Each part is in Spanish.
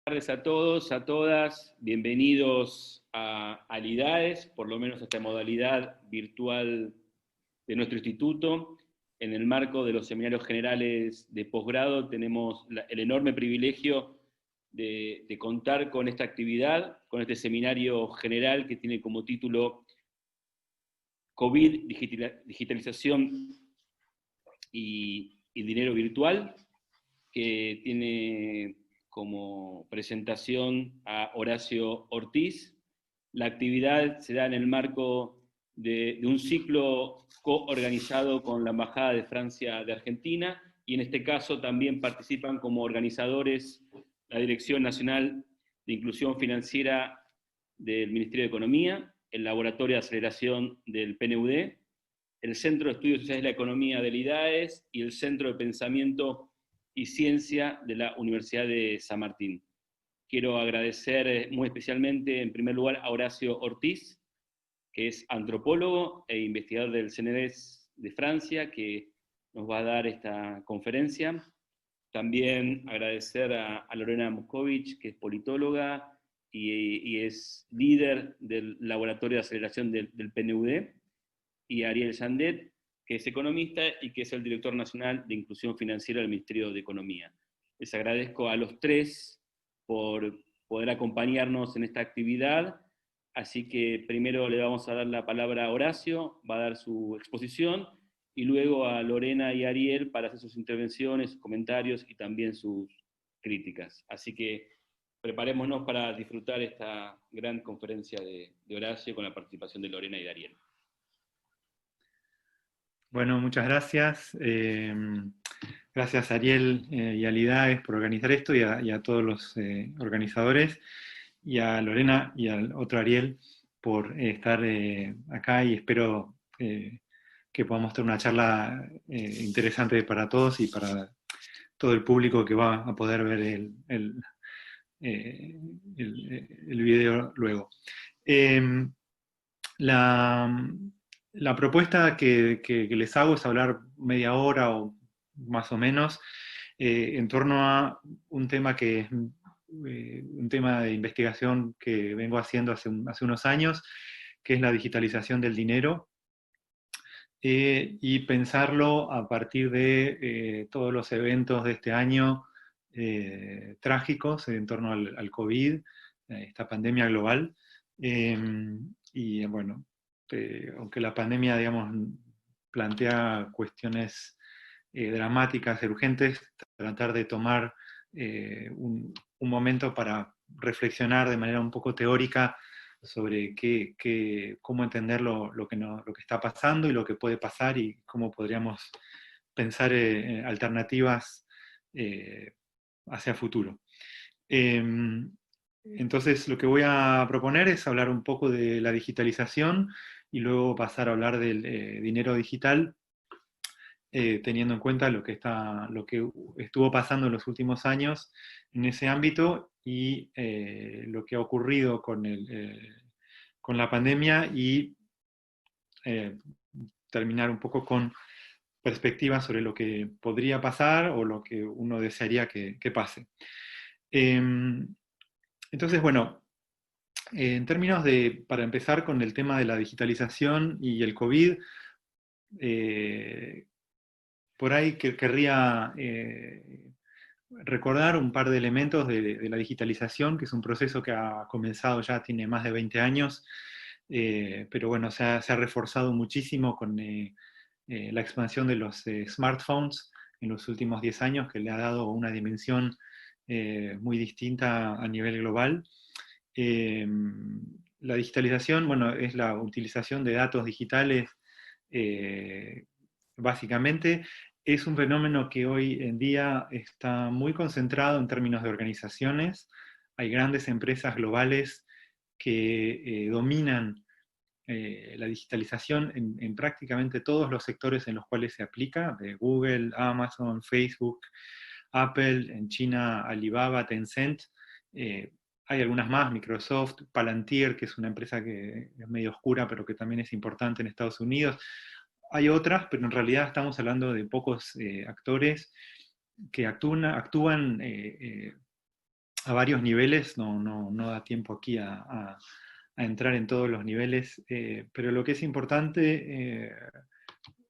Buenas tardes a todos, a todas. Bienvenidos a Alidades, por lo menos a esta modalidad virtual de nuestro instituto. En el marco de los seminarios generales de posgrado tenemos el enorme privilegio de contar con esta actividad, con este seminario general que tiene como título COVID, digitalización y dinero virtual, que tiene como presentación a Horacio Ortiz. La actividad se da en el marco de un ciclo coorganizado con la Embajada de Francia de Argentina, y en este caso también participan como organizadores la Dirección Nacional de Inclusión Financiera del Ministerio de Economía, el Laboratorio de Aceleración del PNUD, el Centro de Estudios Sociales de la Economía del IDAES y el Centro de Pensamiento y Ciencia de la Universidad de San Martín. Quiero agradecer muy especialmente, en primer lugar, a Horacio Ortiz, que es antropólogo e investigador del CNRS de Francia, que nos va a dar esta conferencia. También agradecer a Lorena Moscovich, que es politóloga y es líder del Laboratorio de Aceleración del PNUD, y a Ariel Sandet, que es economista y que es el director nacional de Inclusión Financiera del Ministerio de Economía. Les agradezco a los tres por poder acompañarnos en esta actividad, así que primero le vamos a dar la palabra a Horacio, va a dar su exposición, y luego a Lorena y Ariel para hacer sus intervenciones, sus comentarios y también sus críticas. Así que preparémonos para disfrutar esta gran conferencia de Horacio con la participación de Lorena y de Ariel. Bueno, muchas gracias. Gracias Ariel y a Lidaes por organizar esto y a todos los organizadores, y a Lorena y al otro Ariel por estar acá, y espero que podamos tener una charla interesante para todos y para todo el público que va a poder ver el video luego. La propuesta que les hago es hablar media hora o más o menos en torno a un tema que es un tema de investigación que vengo haciendo hace unos años, que es la digitalización del dinero, y pensarlo a partir de todos los eventos de este año trágicos en torno al COVID, esta pandemia global. Y bueno, aunque la pandemia, digamos, plantea cuestiones dramáticas y urgentes, tratar de tomar un momento para reflexionar de manera un poco teórica sobre cómo entender lo que está pasando y lo que puede pasar, y cómo podríamos pensar alternativas hacia futuro. Entonces lo que voy a proponer es hablar un poco de la digitalización y luego pasar a hablar del dinero digital, teniendo en cuenta lo que estuvo pasando en los últimos años en ese ámbito, y lo que ha ocurrido con la pandemia, y terminar un poco con perspectivas sobre lo que podría pasar o lo que uno desearía que pase. Entonces, bueno, en términos para empezar con el tema de la digitalización y el COVID, por ahí querría recordar un par de elementos de la digitalización, que es un proceso que ha comenzado ya, tiene más de 20 años, pero bueno, se ha reforzado muchísimo con la expansión de los smartphones en los últimos 10 años, que le ha dado una dimensión muy distinta a nivel global. La digitalización, bueno, es la utilización de datos digitales, básicamente. Es un fenómeno que hoy en día está muy concentrado en términos de organizaciones. Hay grandes empresas globales que dominan la digitalización en prácticamente todos los sectores en los cuales se aplica, de Google, Amazon, Facebook, Apple, en China Alibaba, Tencent. Hay algunas más, Microsoft, Palantir, que es una empresa que es medio oscura, pero que también es importante en Estados Unidos. Hay otras, pero en realidad estamos hablando de pocos actores que actúan a varios niveles, no da tiempo aquí a entrar en todos los niveles, pero lo que es importante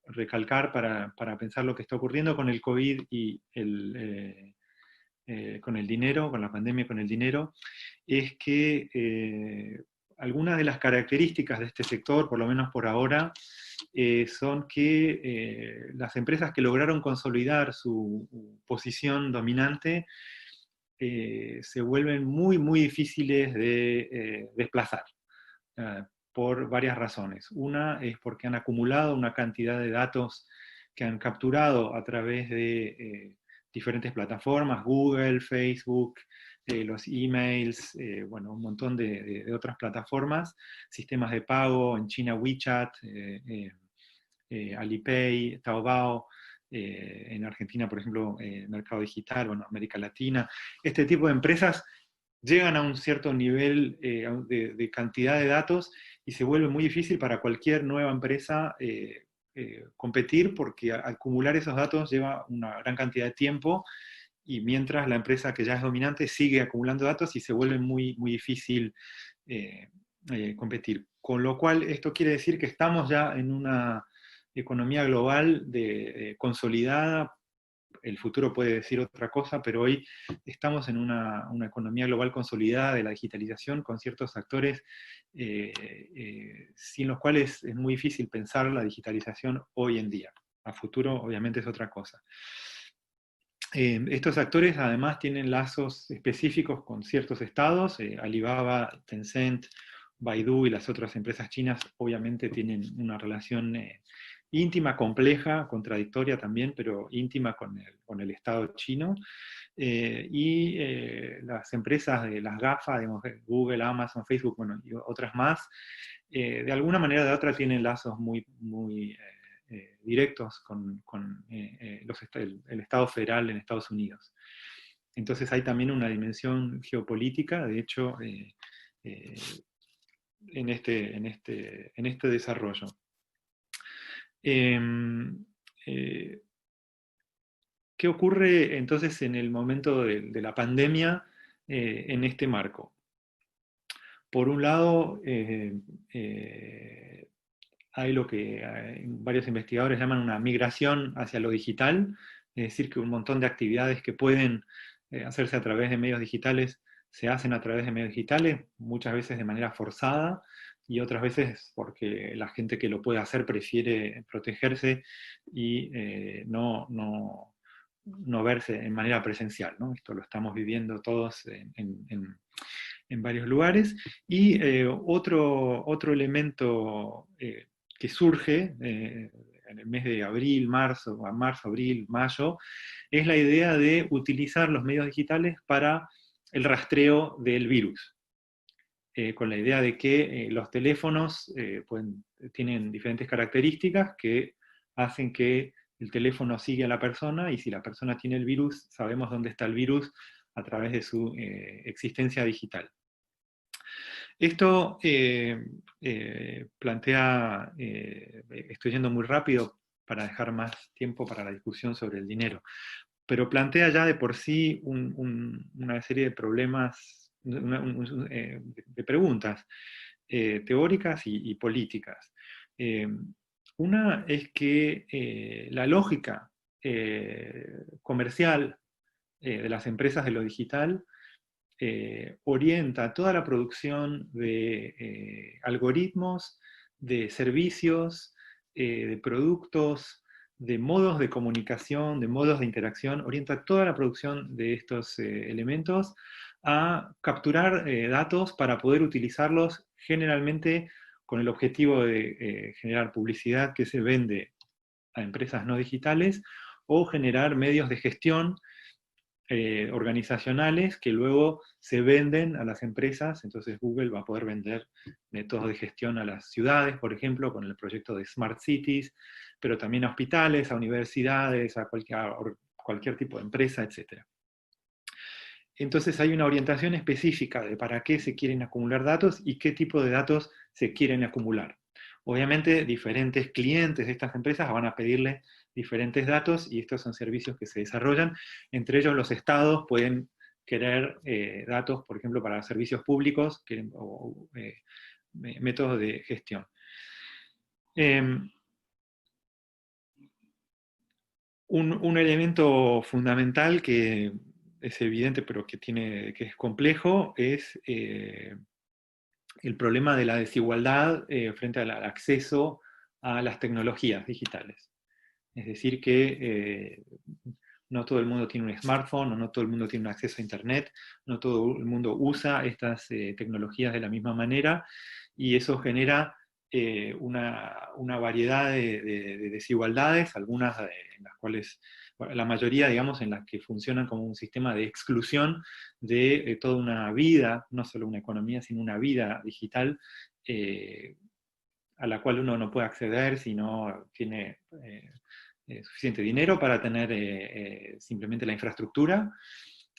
recalcar para pensar lo que está ocurriendo con el COVID y con el dinero, con la pandemia, con el dinero, es que algunas de las características de este sector, por lo menos por ahora, son que las empresas que lograron consolidar su posición dominante se vuelven muy, muy difíciles de desplazar, por varias razones. Una es porque han acumulado una cantidad de datos que han capturado a través de diferentes plataformas, Google, Facebook, los emails, bueno, un montón de otras plataformas, sistemas de pago, en China WeChat, Alipay, Taobao, en Argentina, por ejemplo, Mercado Digital, bueno, América Latina. Este tipo de empresas llegan a un cierto nivel de cantidad de datos y se vuelve muy difícil para cualquier nueva empresa competir, porque acumular esos datos lleva una gran cantidad de tiempo, y mientras la empresa que ya es dominante sigue acumulando datos y se vuelve muy, muy difícil competir. Con lo cual, esto quiere decir que estamos ya en una economía global consolidada. El futuro puede decir otra cosa, pero hoy estamos en una economía global consolidada de la digitalización, con ciertos actores sin los cuales es muy difícil pensar la digitalización hoy en día. A futuro, obviamente, es otra cosa. Estos actores además tienen lazos específicos con ciertos estados. Alibaba, Tencent, Baidu y las otras empresas chinas obviamente tienen una relación íntima, compleja, contradictoria también, pero íntima con el Estado chino. Las empresas de las GAFA, digamos, Google, Amazon, Facebook, bueno, y otras más, de alguna manera o de otra tienen lazos muy, muy directos con el Estado federal en Estados Unidos. Entonces hay también una dimensión geopolítica, de hecho, en este desarrollo. ¿Qué ocurre entonces en el momento de la pandemia en este marco? Por un lado, hay lo que varios investigadores llaman una migración hacia lo digital, es decir, que un montón de actividades que pueden hacerse a través de medios digitales se hacen a través de medios digitales, muchas veces de manera forzada, y otras veces porque la gente que lo puede hacer prefiere protegerse y no verse en manera presencial, ¿no? Esto lo estamos viviendo todos en varios lugares. Y otro elemento que surge en el mes de abril, marzo, abril, mayo, es la idea de utilizar los medios digitales para el rastreo del virus. Con la idea de que los teléfonos tienen diferentes características que hacen que el teléfono siga a la persona, y si la persona tiene el virus, sabemos dónde está el virus a través de su existencia digital. Esto plantea, estoy yendo muy rápido para dejar más tiempo para la discusión sobre el dinero, pero plantea ya de por sí una serie de problemas, de preguntas teóricas y políticas. Una es que la lógica comercial de las empresas de lo digital orienta toda la producción de algoritmos, de servicios, de productos, de modos de comunicación, de modos de interacción, orienta toda la producción de estos elementos a capturar datos para poder utilizarlos generalmente con el objetivo de generar publicidad que se vende a empresas no digitales, o generar medios de gestión organizacionales que luego se venden a las empresas. Entonces Google va a poder vender métodos de gestión a las ciudades, por ejemplo, con el proyecto de Smart Cities, pero también a hospitales, a universidades, a cualquier tipo de empresa, etc. Entonces hay una orientación específica de para qué se quieren acumular datos y qué tipo de datos se quieren acumular. Obviamente diferentes clientes de estas empresas van a pedirle diferentes datos, y estos son servicios que se desarrollan. Entre ellos los estados pueden querer datos, por ejemplo, para servicios públicos o métodos de gestión. Un elemento fundamental que es evidente, pero que es complejo, es el problema de la desigualdad frente al acceso a las tecnologías digitales. Es decir, que no todo el mundo tiene un smartphone, o no todo el mundo tiene un acceso a Internet, no todo el mundo usa estas tecnologías de la misma manera, y eso genera una variedad de desigualdades, algunas en las cuales, bueno, la mayoría, digamos, en las que funcionan como un sistema de exclusión de toda una vida, no solo una economía, sino una vida digital, a la cual uno no puede acceder si no tiene suficiente dinero para tener simplemente la infraestructura,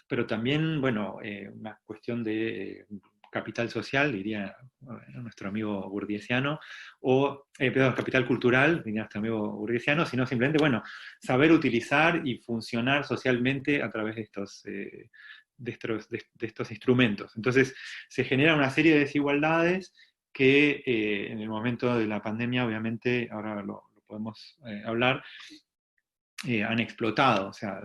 pero también, bueno, una cuestión de capital social, diría nuestro amigo burguesiano, o, perdón, capital cultural, diría nuestro amigo burguesiano, sino simplemente, bueno, saber utilizar y funcionar socialmente a través de estos instrumentos. Entonces, se genera una serie de desigualdades que en el momento de la pandemia, obviamente, ahora lo podemos hablar, han explotado, o sea,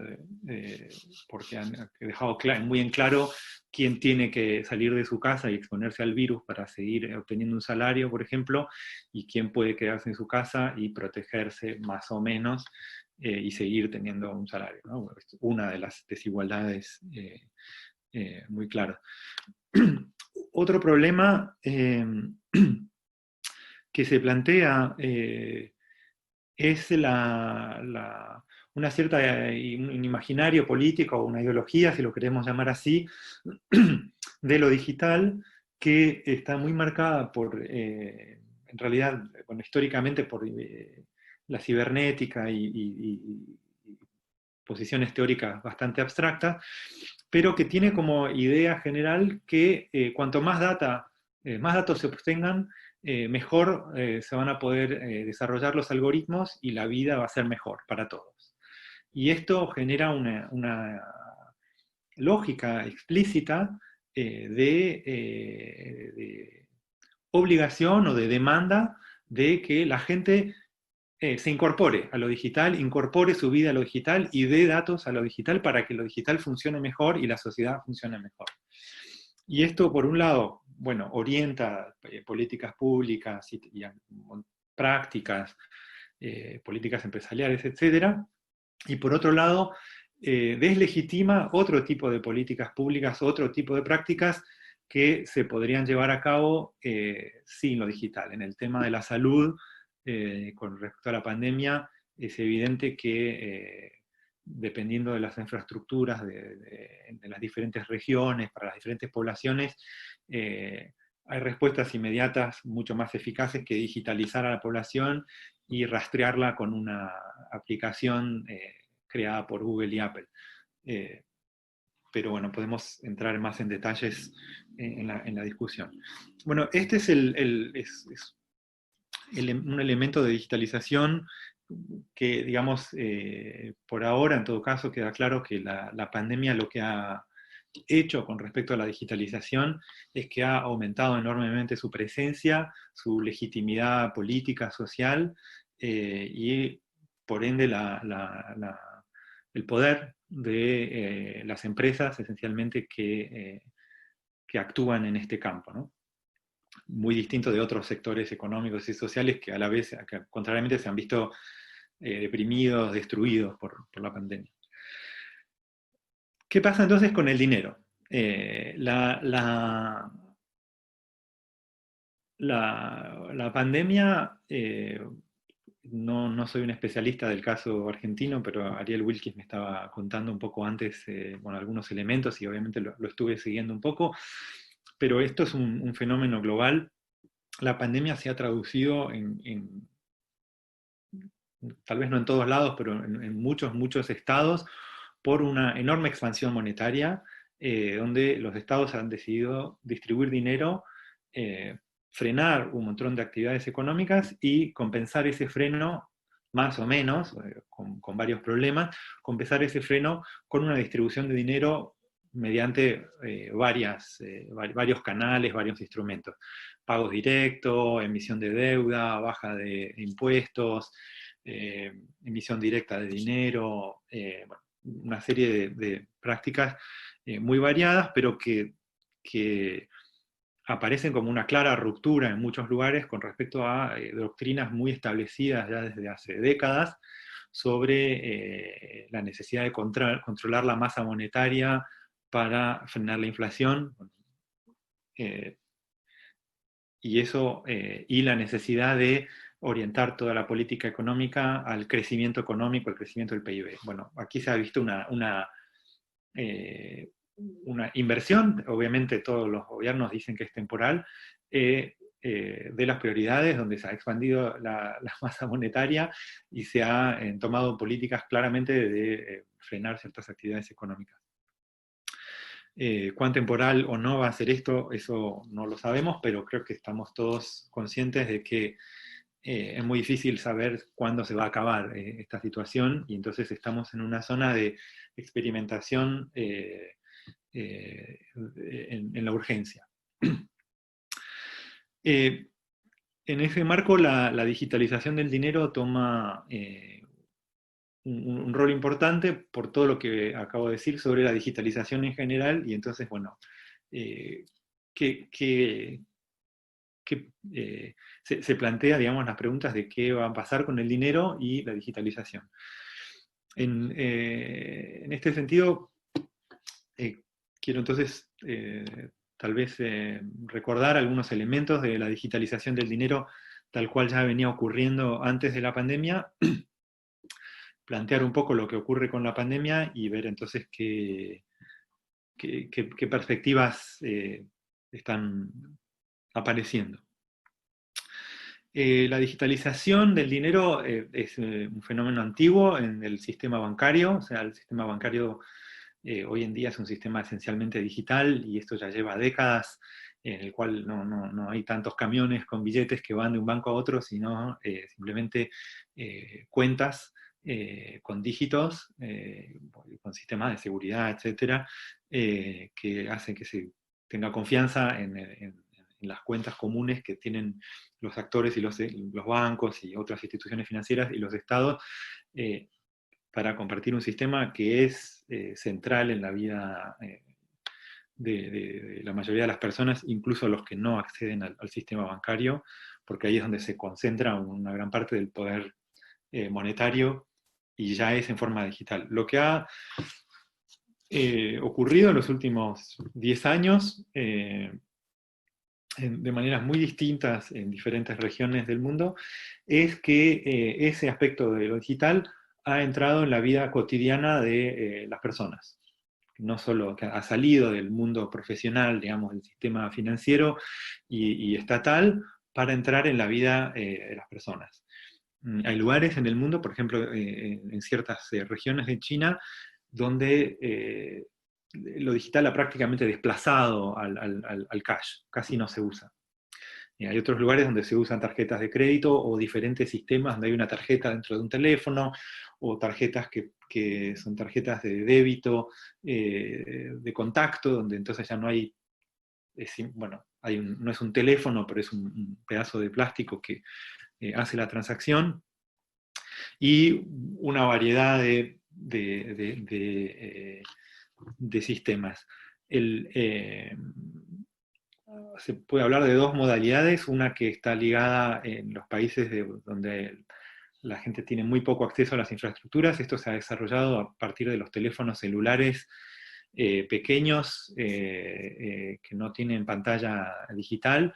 porque han dejado muy en claro quién tiene que salir de su casa y exponerse al virus para seguir obteniendo un salario, por ejemplo, y quién puede quedarse en su casa y protegerse más o menos y seguir teniendo un salario, ¿no? Es una de las desigualdades muy claras. Otro problema que se plantea es una cierta, un imaginario político o una ideología, si lo queremos llamar así, de lo digital, que está muy marcada por, en realidad, bueno, históricamente por la cibernética y posiciones teóricas bastante abstractas, pero que tiene como idea general que cuanto más datos se obtengan, mejor se van a poder desarrollar los algoritmos y la vida va a ser mejor para todos. Y esto genera una lógica explícita de obligación o de demanda de que la gente se incorpore a lo digital, incorpore su vida a lo digital y dé datos a lo digital para que lo digital funcione mejor y la sociedad funcione mejor. Y esto, por un lado, bueno, orienta políticas públicas y prácticas, políticas empresariales, etc. Y por otro lado, deslegitima otro tipo de políticas públicas, otro tipo de prácticas que se podrían llevar a cabo sin lo digital. En el tema de la salud, con respecto a la pandemia, es evidente que dependiendo de las infraestructuras de las diferentes regiones, para las diferentes poblaciones, hay respuestas inmediatas mucho más eficaces que digitalizar a la población y rastrearla con una aplicación creada por Google y Apple. Pero bueno, podemos entrar más en detalles en la discusión. Bueno, este es un elemento de digitalización que, digamos, por ahora, en todo caso, queda claro que la pandemia lo que ha hecho con respecto a la digitalización es que ha aumentado enormemente su presencia, su legitimidad política, social, y por ende el poder de las empresas, esencialmente, que actúan en este campo, ¿no? Muy distinto de otros sectores económicos y sociales que a la vez, que contrariamente, se han visto deprimidos, destruidos por la pandemia. ¿Qué pasa entonces con el dinero? La pandemia, no soy un especialista del caso argentino, pero Ariel Wilkins me estaba contando un poco antes, bueno, algunos elementos y obviamente lo estuve siguiendo un poco, pero esto es un fenómeno global. La pandemia se ha traducido tal vez no en todos lados, pero en muchos estados, por una enorme expansión monetaria, donde los estados han decidido distribuir dinero, frenar un montón de actividades económicas y compensar ese freno, más o menos, con varios problemas, compensar ese freno con una distribución de dinero mediante varios canales, varios instrumentos. Pagos directos, emisión de deuda, baja de impuestos, emisión directa de dinero, bueno, una serie de prácticas muy variadas, pero que aparecen como una clara ruptura en muchos lugares con respecto a doctrinas muy establecidas ya desde hace décadas sobre la necesidad de controlar la masa monetaria para frenar la inflación, y la necesidad de orientar toda la política económica al crecimiento económico, al crecimiento del PIB. Bueno, aquí se ha visto una inversión, obviamente todos los gobiernos dicen que es temporal, de las prioridades, donde se ha expandido la masa monetaria y se han tomado políticas claramente de frenar ciertas actividades económicas. ¿Cuán temporal o no va a ser esto? Eso no lo sabemos, pero creo que estamos todos conscientes de que es muy difícil saber cuándo se va a acabar esta situación, y entonces estamos en una zona de experimentación en la urgencia. En ese marco, la digitalización del dinero toma un rol importante por todo lo que acabo de decir sobre la digitalización en general, y entonces, bueno, se plantea, digamos, las preguntas de qué va a pasar con el dinero y la digitalización. En este sentido, quiero entonces tal vez recordar algunos elementos de la digitalización del dinero tal cual ya venía ocurriendo antes de la pandemia, plantear un poco lo que ocurre con la pandemia y ver entonces qué perspectivas están apareciendo. La digitalización del dinero es un fenómeno antiguo en el sistema bancario, o sea, el sistema bancario hoy en día es un sistema esencialmente digital, y esto ya lleva décadas, en el cual no hay tantos camiones con billetes que van de un banco a otro, sino simplemente cuentas con dígitos, con sistemas de seguridad, etcétera, que hacen que se tenga confianza en las cuentas comunes que tienen los actores y los bancos y otras instituciones financieras y los estados, para compartir un sistema que es central en la vida de la mayoría de las personas, incluso los que no acceden al sistema bancario, porque ahí es donde se concentra una gran parte del poder monetario, y ya es en forma digital. Lo que ha ocurrido en los últimos 10 años, de maneras muy distintas en diferentes regiones del mundo, es que ese aspecto de lo digital ha entrado en la vida cotidiana de las personas. No solo que ha salido del mundo profesional, digamos, del sistema financiero y estatal, para entrar en la vida de las personas. Hay lugares en el mundo, por ejemplo, en ciertas regiones de China, donde lo digital ha prácticamente desplazado al cash, casi no se usa. Hay otros lugares donde se usan tarjetas de crédito o diferentes sistemas donde hay una tarjeta dentro de un teléfono, o tarjetas que son tarjetas de débito, de contacto, donde entonces ya no hay, bueno, no es un teléfono, pero es un pedazo de plástico que hace la transacción, y una variedad de sistemas. Se puede hablar de dos modalidades, una que está ligada en los países donde la gente tiene muy poco acceso a las infraestructuras. Esto se ha desarrollado a partir de los teléfonos celulares pequeños, que no tienen pantalla digital,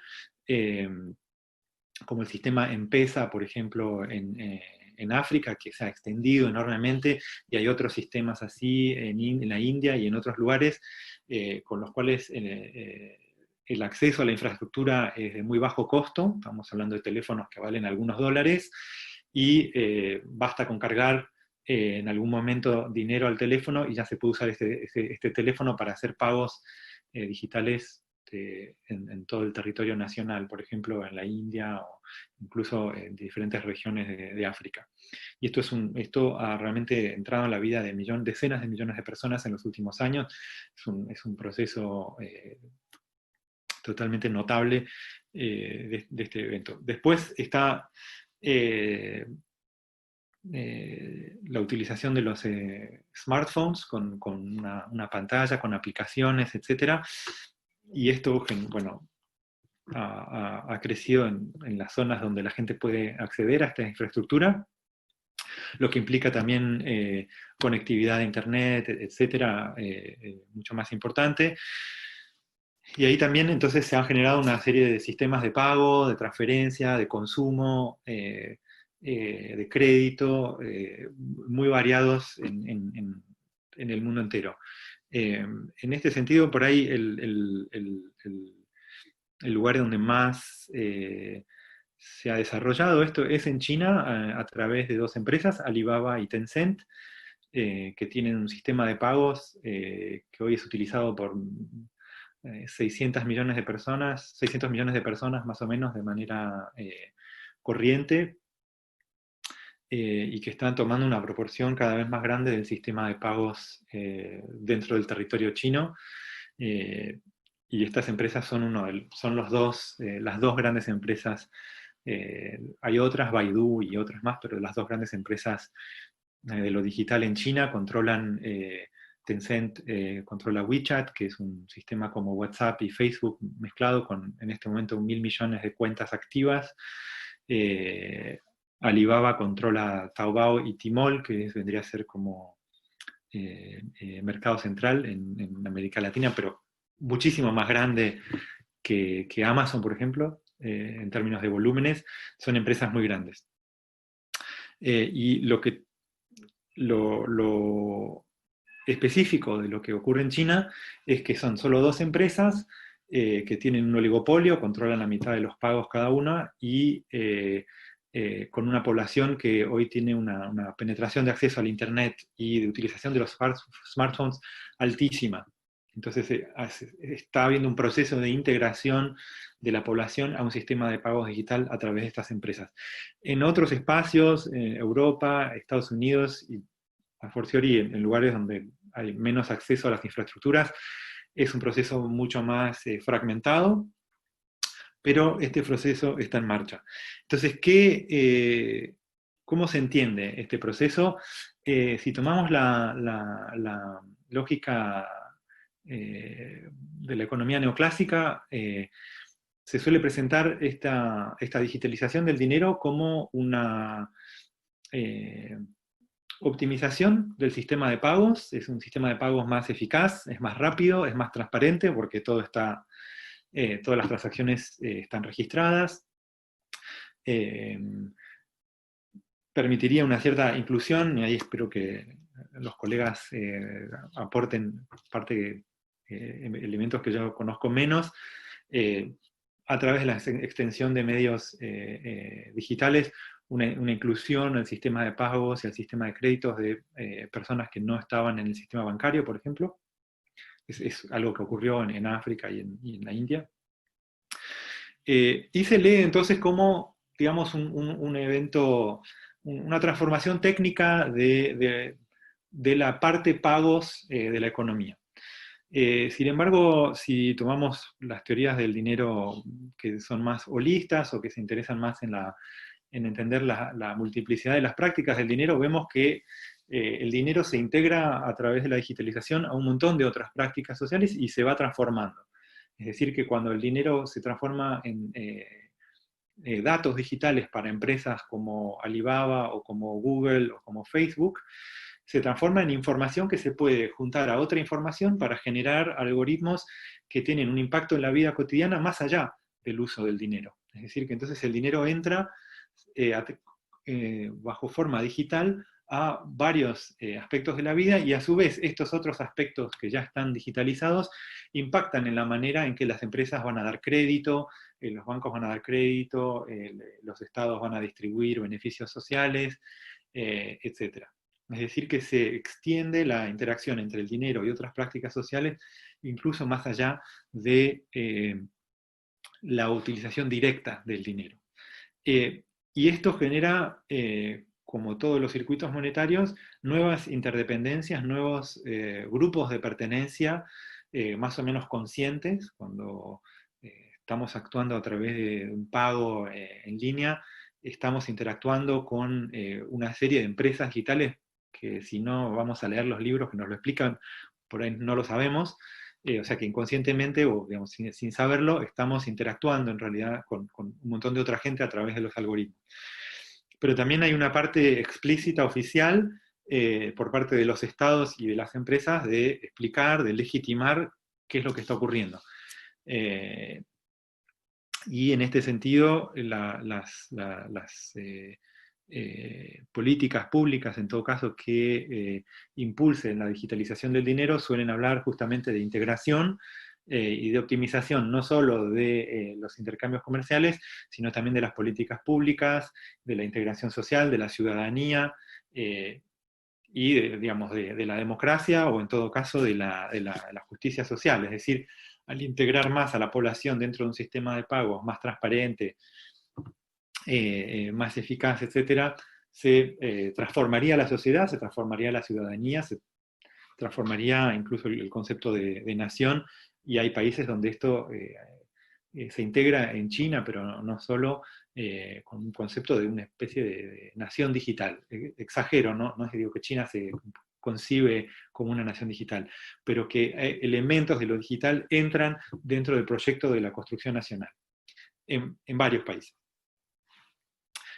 como el sistema M-Pesa, por ejemplo, en África, que se ha extendido enormemente, y hay otros sistemas así en la India y en otros lugares, con los cuales el acceso a la infraestructura es de muy bajo costo. Estamos hablando de teléfonos que valen algunos dólares, y basta con cargar en algún momento dinero al teléfono y ya se puede usar este teléfono para hacer pagos digitales en todo el territorio nacional, por ejemplo en la India o incluso en diferentes regiones de África. Y esto ha realmente entrado en la vida de decenas de millones de personas en los últimos años. Es un proceso totalmente notable de este evento. Después está la utilización de los smartphones con una pantalla, con aplicaciones, etc. Y esto, bueno, ha crecido en las zonas donde la gente puede acceder a esta infraestructura, lo que implica también conectividad a Internet, etcétera, mucho más importante. Y ahí también entonces se han generado una serie de sistemas de pago, de transferencia, de consumo, de crédito, muy variados en el mundo entero. En este sentido, por ahí el lugar donde más se ha desarrollado esto es en China, a través de dos empresas, Alibaba y Tencent, que tienen un sistema de pagos que hoy es utilizado por 600 millones de personas más o menos de manera corriente, y que están tomando una proporción cada vez más grande del sistema de pagos dentro del territorio chino. Y estas empresas son las dos grandes empresas. Hay otras, Baidu y otras más, pero las dos grandes empresas de lo digital en China controlan. Tencent controla WeChat, que es un sistema como WhatsApp y Facebook mezclado con en este momento 1.000 millones de cuentas activas. Alibaba controla Taobao y Tmall, que vendría a ser como mercado central en América Latina, pero muchísimo más grande que Amazon, por ejemplo, en términos de volúmenes. Son empresas muy grandes. Y lo específico de lo que ocurre en China es que son solo dos empresas que tienen un oligopolio, controlan la mitad de los pagos cada una y con una población que hoy tiene una penetración de acceso al Internet y de utilización de los smartphones altísima. Entonces está habiendo un proceso de integración de la población a un sistema de pagos digital a través de estas empresas. En otros espacios, Europa, Estados Unidos y a fortiori en lugares donde hay menos acceso a las infraestructuras, es un proceso mucho más fragmentado, pero este proceso está en marcha. Entonces, ¿cómo se entiende este proceso? Si tomamos la lógica de la economía neoclásica, se suele presentar esta digitalización del dinero como una optimización del sistema de pagos. Es un sistema de pagos más eficaz, es más rápido, es más transparente porque todas las transacciones están registradas. Permitiría una cierta inclusión, y ahí espero que los colegas aporten parte elementos que yo conozco menos, a través de la extensión de medios digitales, una inclusión al sistema de pagos y al sistema de créditos de personas que no estaban en el sistema bancario, por ejemplo. Es algo que ocurrió en África y en la India. Y se lee entonces como, digamos, un evento, una transformación técnica de la parte pagos de la economía. Sin embargo, si tomamos las teorías del dinero que son más holistas o que se interesan más en entender la multiplicidad de las prácticas del dinero, vemos que el dinero se integra a través de la digitalización a un montón de otras prácticas sociales y se va transformando. Es decir, que cuando el dinero se transforma en datos digitales para empresas como Alibaba o como Google o como Facebook, se transforma en información que se puede juntar a otra información para generar algoritmos que tienen un impacto en la vida cotidiana más allá del uso del dinero. Es decir, que entonces el dinero entra bajo forma digital a varios aspectos de la vida y a su vez estos otros aspectos que ya están digitalizados impactan en la manera en que las empresas van a dar crédito, los bancos van a dar crédito, los estados van a distribuir beneficios sociales, etc. Es decir, que se extiende la interacción entre el dinero y otras prácticas sociales incluso más allá de la utilización directa del dinero. Y esto genera, como todos los circuitos monetarios, nuevas interdependencias, nuevos grupos de pertenencia más o menos conscientes. Cuando estamos actuando a través de un pago en línea, estamos interactuando con una serie de empresas digitales que, si no vamos a leer los libros que nos lo explican, por ahí no lo sabemos. O sea que inconscientemente, o digamos, sin saberlo, estamos interactuando en realidad con un montón de otra gente a través de los algoritmos. Pero también hay una parte explícita oficial por parte de los estados y de las empresas de explicar, de legitimar qué es lo que está ocurriendo. Y en este sentido, las políticas públicas, en todo caso, que impulsen la digitalización del dinero, suelen hablar justamente de integración y de optimización, no solo de los intercambios comerciales, sino también de las políticas públicas, de la integración social, de la ciudadanía, y digamos, de la democracia, o en todo caso de la justicia social. Es decir, al integrar más a la población dentro de un sistema de pagos más transparente, más eficaz, etcétera, se transformaría la sociedad, se transformaría la ciudadanía, se transformaría incluso el concepto de nación, y hay países donde esto se integra en China, pero no solo, con un concepto de una especie de nación digital. Exagero, ¿no? No es que digo que China se concibe como una nación digital, pero que elementos de lo digital entran dentro del proyecto de la construcción nacional, en varios países.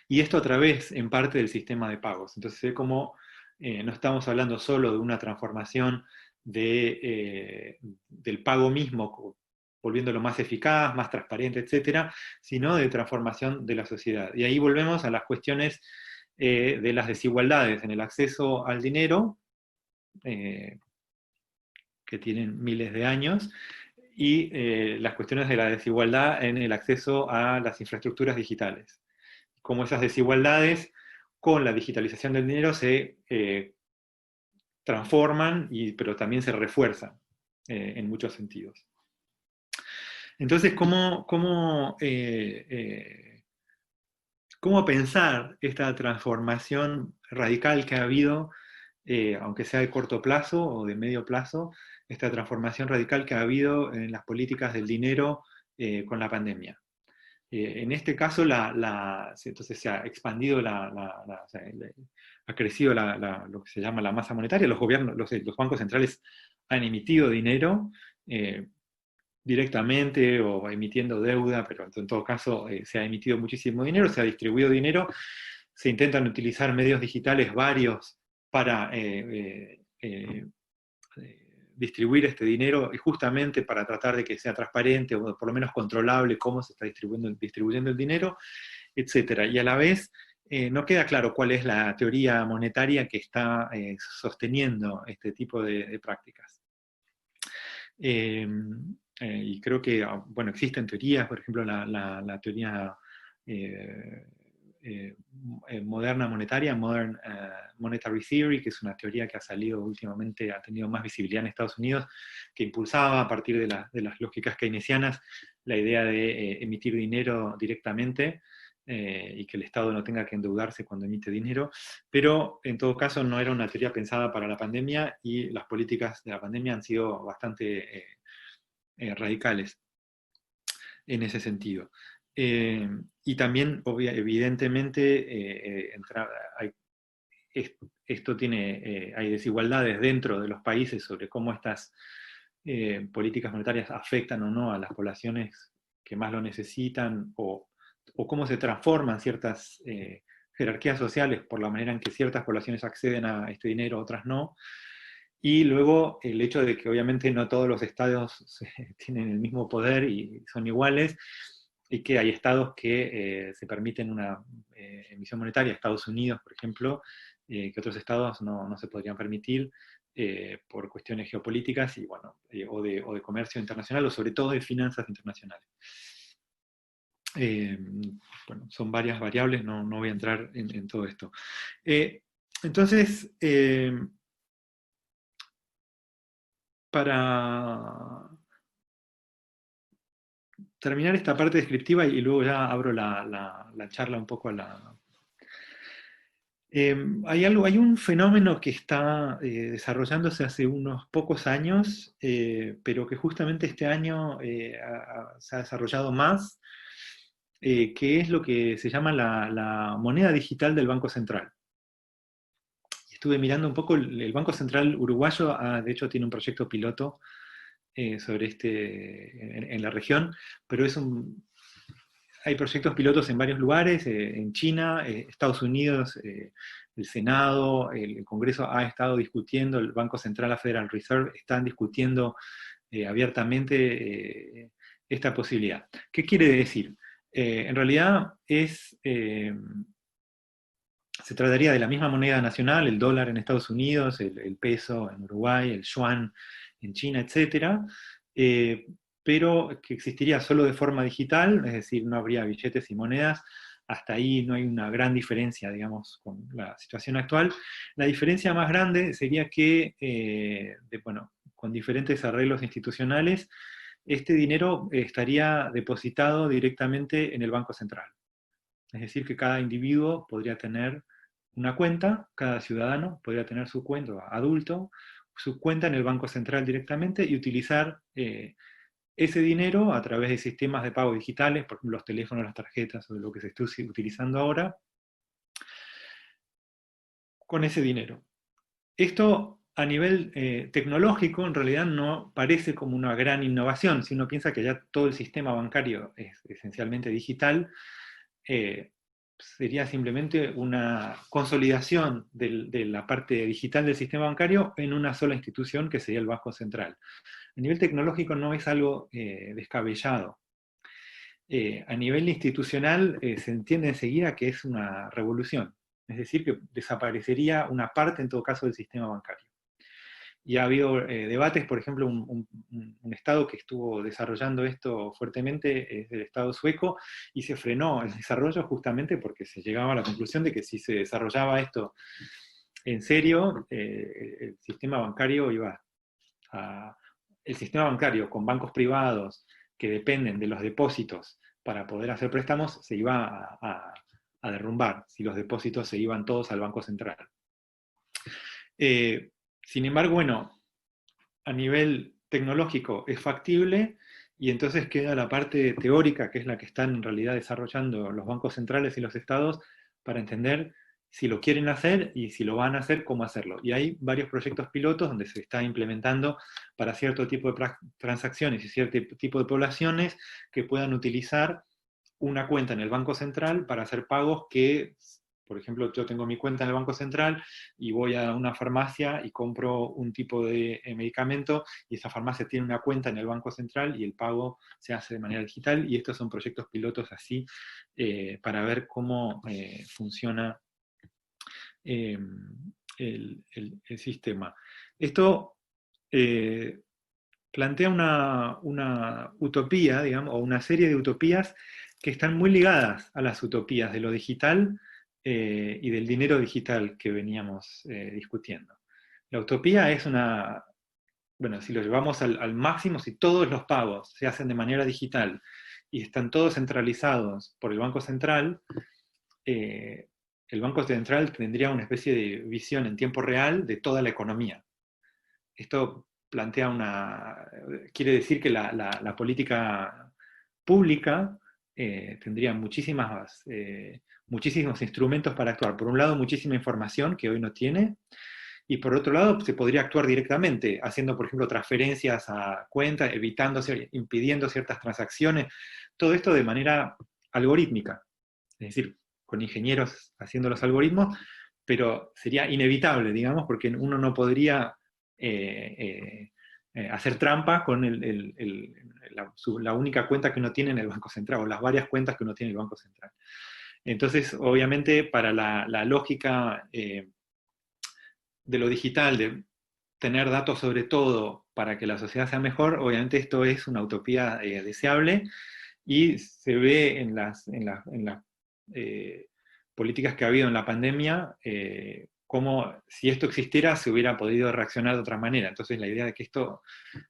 Y esto a través, en parte, del sistema de pagos. Entonces, ve cómo no estamos hablando solo de una transformación del pago mismo, volviéndolo más eficaz, más transparente, etcétera, sino de transformación de la sociedad. Y ahí volvemos a las cuestiones de las desigualdades en el acceso al dinero, que tienen miles de años, y las cuestiones de la desigualdad en el acceso a las infraestructuras digitales. Cómo esas desigualdades, con la digitalización del dinero, se transforman, pero también se refuerzan en muchos sentidos. Entonces, ¿cómo pensar esta transformación radical que ha habido, aunque sea de corto plazo o de medio plazo, esta transformación radical que ha habido en las políticas del dinero con la pandemia? En este caso, entonces se ha expandido, o sea, ha crecido lo que se llama la masa monetaria. Los gobiernos, los bancos centrales han emitido dinero directamente o emitiendo deuda, pero en todo caso se ha emitido muchísimo dinero, se ha distribuido dinero, se intentan utilizar medios digitales varios para distribuir este dinero, y justamente para tratar de que sea transparente o por lo menos controlable cómo se está distribuyendo el dinero, etc. Y a la vez no queda claro cuál es la teoría monetaria que está sosteniendo este tipo de prácticas. Y creo que, bueno, existen teorías, por ejemplo, la teoría moderna monetaria, Modern Monetary Theory, que es una teoría que ha salido últimamente, ha tenido más visibilidad en Estados Unidos, que impulsaba a partir de las lógicas keynesianas la idea de emitir dinero directamente, y que el Estado no tenga que endeudarse cuando emite dinero, pero en todo caso no era una teoría pensada para la pandemia, y las políticas de la pandemia han sido bastante radicales en ese sentido. Y también, evidentemente, hay desigualdades dentro de los países sobre cómo estas políticas monetarias afectan o no a las poblaciones que más lo necesitan, o cómo se transforman ciertas jerarquías sociales por la manera en que ciertas poblaciones acceden a este dinero, otras no. Y luego el hecho de que obviamente no todos los estados tienen el mismo poder y son iguales, y que hay estados que se permiten una emisión monetaria, Estados Unidos, por ejemplo, que otros estados no se podrían permitir por cuestiones geopolíticas, y bueno, o de comercio internacional, o sobre todo de finanzas internacionales. Bueno, son varias variables, no voy a entrar en todo esto. Entonces, para terminar esta parte descriptiva y luego ya abro la charla un poco a la... hay un fenómeno que está desarrollándose hace unos pocos años, pero que justamente este año se ha desarrollado más, que es lo que se llama la moneda digital del Banco Central. Estuve mirando un poco, el Banco Central uruguayo, de hecho, tiene un proyecto piloto sobre en la región, pero hay proyectos pilotos en varios lugares, en China, Estados Unidos, el Senado, el Congreso ha estado discutiendo, el Banco Central, la Federal Reserve, están discutiendo abiertamente esta posibilidad. ¿Qué quiere decir? En realidad se trataría de la misma moneda nacional, el dólar en Estados Unidos, el peso en Uruguay, el yuan en China, etc., pero que existiría solo de forma digital, es decir, no habría billetes y monedas. Hasta ahí no hay una gran diferencia, digamos, con la situación actual. La diferencia más grande sería que, bueno, con diferentes arreglos institucionales, este dinero estaría depositado directamente en el Banco Central. Es decir, que cada individuo podría tener una cuenta, cada ciudadano podría tener su cuenta, adulto, su cuenta en el Banco Central directamente y utilizar ese dinero a través de sistemas de pago digitales, por ejemplo, los teléfonos, las tarjetas o lo que se esté utilizando ahora, con ese dinero. Esto a nivel tecnológico en realidad no parece como una gran innovación. Si uno piensa que ya todo el sistema bancario es esencialmente digital, sería simplemente una consolidación de la parte digital del sistema bancario en una sola institución que sería el Banco Central. A nivel tecnológico no es algo descabellado. A nivel institucional se entiende enseguida que es una revolución, es decir, que desaparecería una parte en todo caso del sistema bancario. Y ha habido debates, por ejemplo, un estado que estuvo desarrollando esto fuertemente es el estado sueco, y se frenó el desarrollo justamente porque se llegaba a la conclusión de que si se desarrollaba esto en serio, el sistema bancario el sistema bancario con bancos privados que dependen de los depósitos para poder hacer préstamos se iba a derrumbar si los depósitos se iban todos al Banco Central. Sin embargo, bueno, a nivel tecnológico es factible, y entonces queda la parte teórica, que es la que están en realidad desarrollando los bancos centrales y los estados, para entender si lo quieren hacer y si lo van a hacer, cómo hacerlo. Y hay varios proyectos pilotos donde se está implementando para cierto tipo de transacciones y cierto tipo de poblaciones que puedan utilizar una cuenta en el Banco Central para hacer pagos que, por ejemplo, yo tengo mi cuenta en el Banco Central y voy a una farmacia y compro un tipo de medicamento, y esa farmacia tiene una cuenta en el Banco Central y el pago se hace de manera digital, y estos son proyectos pilotos así para ver cómo funciona el sistema. Esto plantea una utopía, digamos, o una serie de utopías que están muy ligadas a las utopías de lo digital y del dinero digital que veníamos discutiendo. La utopía es bueno, si lo llevamos al máximo, si todos los pagos se hacen de manera digital y están todos centralizados por el Banco Central, el Banco Central tendría una especie de visión en tiempo real de toda la economía. Esto quiere decir que la política pública tendría muchísimos instrumentos para actuar. Por un lado, muchísima información que hoy no tiene, y por otro lado, se podría actuar directamente, haciendo, por ejemplo, transferencias a cuentas, impidiendo ciertas transacciones, todo esto de manera algorítmica, es decir, con ingenieros haciendo los algoritmos, pero sería inevitable, digamos, porque uno no podría hacer trampa con la única cuenta que uno tiene en el Banco Central, o las varias cuentas que uno tiene en el Banco Central. Entonces, obviamente, para la lógica de lo digital, de tener datos sobre todo para que la sociedad sea mejor, obviamente esto es una utopía deseable, y se ve en las políticas que ha habido en la pandemia, cómo, si esto existiera, se hubiera podido reaccionar de otra manera. Entonces la idea de que esto,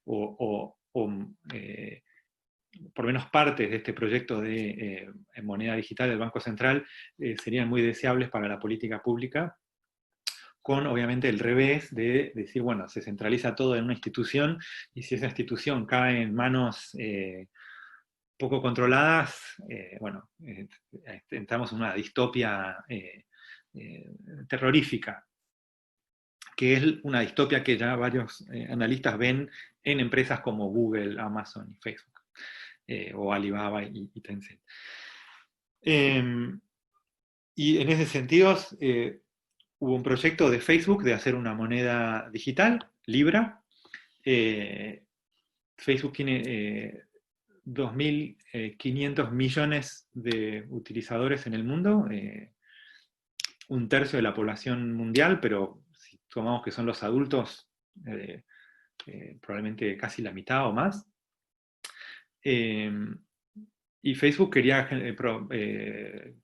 por lo menos partes de este proyecto de moneda digital del Banco Central, serían muy deseables para la política pública, con obviamente el revés de decir, bueno, se centraliza todo en una institución, y si esa institución cae en manos poco controladas, bueno, entramos en una distopia terrorífica, que es una distopia que ya varios analistas ven en empresas como Google, Amazon y Facebook, o Alibaba y Tencent. Y en ese sentido, hubo un proyecto de Facebook de hacer una moneda digital, Libra. Facebook tiene 2.500 millones de utilizadores en el mundo, un tercio de la población mundial, pero si tomamos que son los adultos, probablemente casi la mitad o más. Y Facebook quería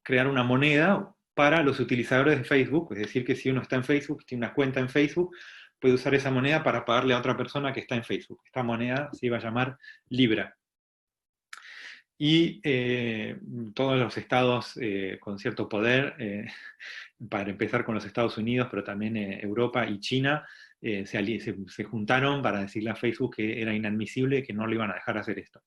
crear una moneda para los utilizadores de Facebook, es decir, que si uno está en Facebook, tiene una cuenta en Facebook, puede usar esa moneda para pagarle a otra persona que está en Facebook. Esta moneda se iba a llamar Libra. Y todos los estados con cierto poder, para empezar con los Estados Unidos, pero también Europa y China, se juntaron para decirle a Facebook que era inadmisible, que no lo iban a dejar hacer esto.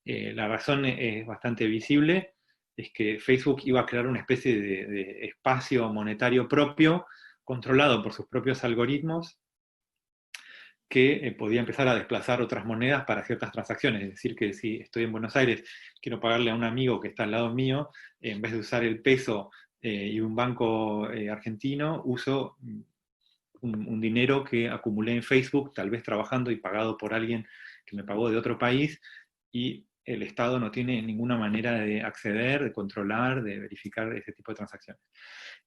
La razón es bastante visible, es que Facebook iba a crear una especie de espacio monetario propio, controlado por sus propios algoritmos, que podía empezar a desplazar otras monedas para ciertas transacciones. Es decir, que si estoy en Buenos Aires, quiero pagarle a un amigo que está al lado mío, en vez de usar el peso y un banco argentino, uso un dinero que acumulé en Facebook, tal vez trabajando y pagado por alguien que me pagó de otro país, y el Estado no tiene ninguna manera de acceder, de controlar, de verificar ese tipo de transacciones.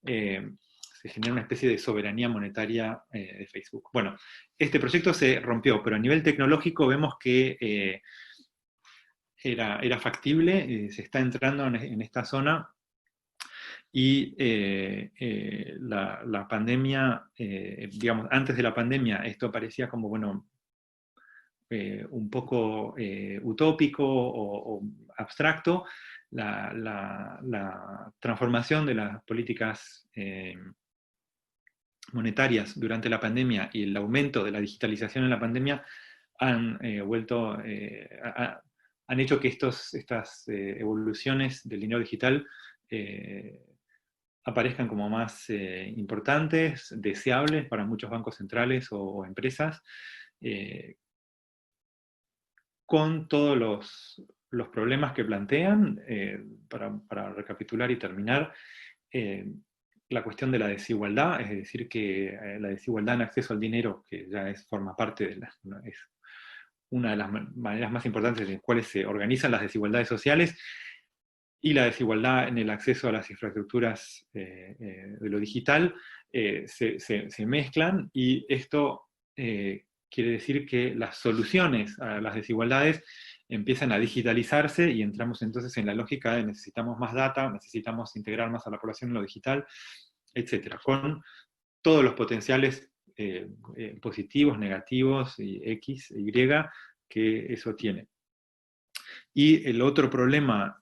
Se genera una especie de soberanía monetaria de Facebook. Bueno, este proyecto se rompió, pero a nivel tecnológico vemos que era factible, se está entrando en esta zona, y la pandemia, digamos, antes de la pandemia, esto parecía como, bueno, un poco utópico o abstracto. La transformación de las políticas monetarias durante la pandemia y el aumento de la digitalización en la pandemia han han hecho que estas evoluciones del dinero digital aparezcan como más importantes, deseables para muchos bancos centrales o empresas, con todos los problemas que plantean. Para recapitular y terminar, la cuestión de la desigualdad, es decir, que la desigualdad en acceso al dinero, que ya forma parte de es una de las maneras más importantes en las cuales se organizan las desigualdades sociales, y la desigualdad en el acceso a las infraestructuras de lo digital, se mezclan, y esto quiere decir que las soluciones a las desigualdades empiezan a digitalizarse, y entramos entonces en la lógica de necesitamos más data, necesitamos integrar más a la población en lo digital, etcétera, con todos los potenciales positivos, negativos, y X, Y, que eso tiene. Y el otro problema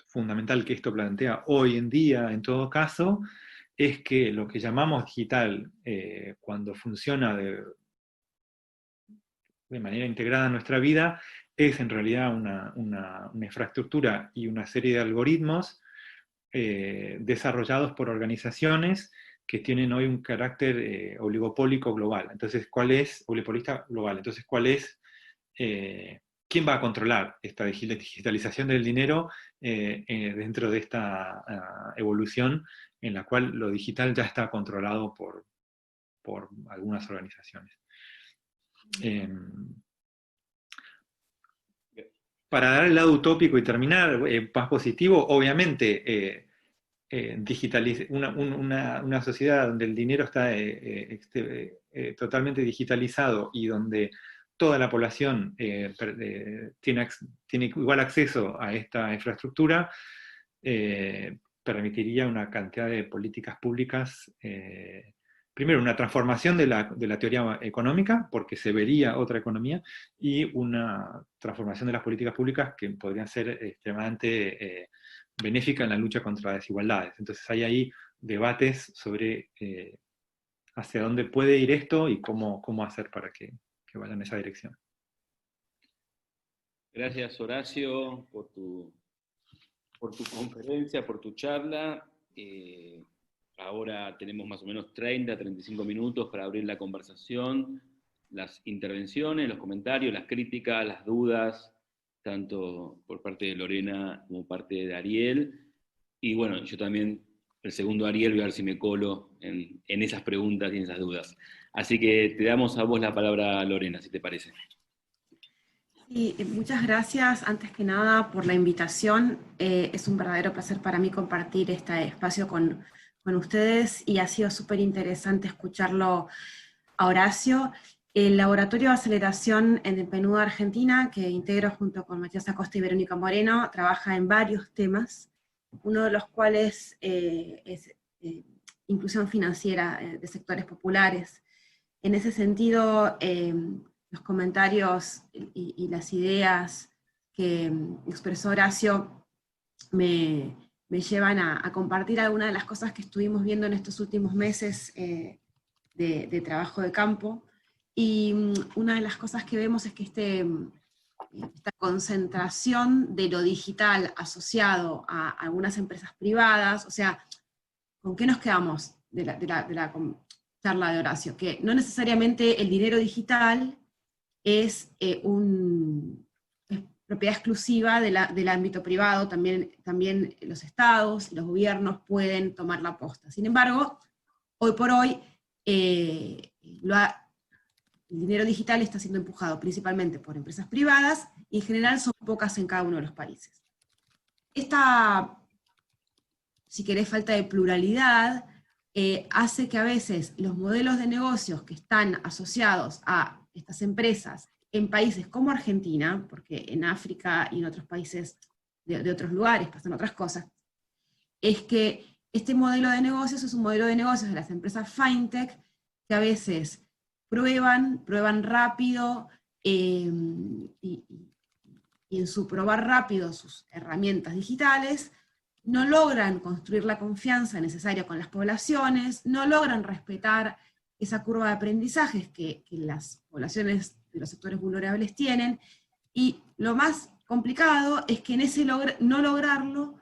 fundamental que esto plantea hoy en día, en todo caso, es que lo que llamamos digital, cuando funciona de manera integrada en nuestra vida, es en realidad una infraestructura y una serie de algoritmos desarrollados por organizaciones que tienen hoy un carácter oligopólico global. Entonces, ¿cuál es oligopolista global? Entonces, ¿cuál es quién va a controlar esta digitalización del dinero dentro de esta evolución en la cual lo digital ya está controlado por algunas organizaciones? Para dar el lado utópico y terminar, más positivo, obviamente, una sociedad donde el dinero está totalmente digitalizado, y donde toda la población tiene igual acceso a esta infraestructura, permitiría una cantidad de políticas públicas, primero una transformación de la teoría económica, porque se vería otra economía, y una transformación de las políticas públicas que podrían ser extremadamente benéficas en la lucha contra las desigualdades. Entonces hay ahí debates sobre hacia dónde puede ir esto y cómo hacer para que vaya en esa dirección. Gracias, Horacio, por tu conferencia, por tu charla. Ahora tenemos más o menos 35 minutos para abrir la conversación, las intervenciones, los comentarios, las críticas, las dudas, tanto por parte de Lorena como parte de Ariel. Y bueno, yo también, el segundo Ariel, voy a ver si me colo en esas preguntas y en esas dudas. Así que te damos a vos la palabra, Lorena, si te parece. Sí, muchas gracias, antes que nada, por la invitación. Es un verdadero placer para mí compartir este espacio con ustedes, y ha sido súper interesante escucharlo a Horacio. El Laboratorio de Aceleración en el PNUD Argentina, que integro junto con Matías Acosta y Verónica Moreno, trabaja en varios temas, uno de los cuales es inclusión financiera de sectores populares. En ese sentido, los comentarios y las ideas que expresó Horacio me llevan a compartir algunas de las cosas que estuvimos viendo en estos últimos meses de trabajo de campo. Y una de las cosas que vemos es que esta concentración de lo digital asociado a algunas empresas privadas, o sea, ¿con qué nos quedamos de la charla de Horacio? Que no necesariamente el dinero digital es propiedad exclusiva del ámbito privado, también los estados y los gobiernos pueden tomar la posta. Sin embargo, hoy por hoy, el dinero digital está siendo empujado principalmente por empresas privadas, y en general son pocas en cada uno de los países. Esta, si querés, falta de pluralidad hace que a veces los modelos de negocios que están asociados a estas empresas en países como Argentina, porque en África y en otros países de otros lugares pasan otras cosas, es que este modelo de negocios es un modelo de negocios de las empresas fintech que a veces prueban rápido, y en su probar rápido sus herramientas digitales, no logran construir la confianza necesaria con las poblaciones, no logran respetar esa curva de aprendizajes que las poblaciones de los sectores vulnerables tienen, y lo más complicado es que en ese no lograrlo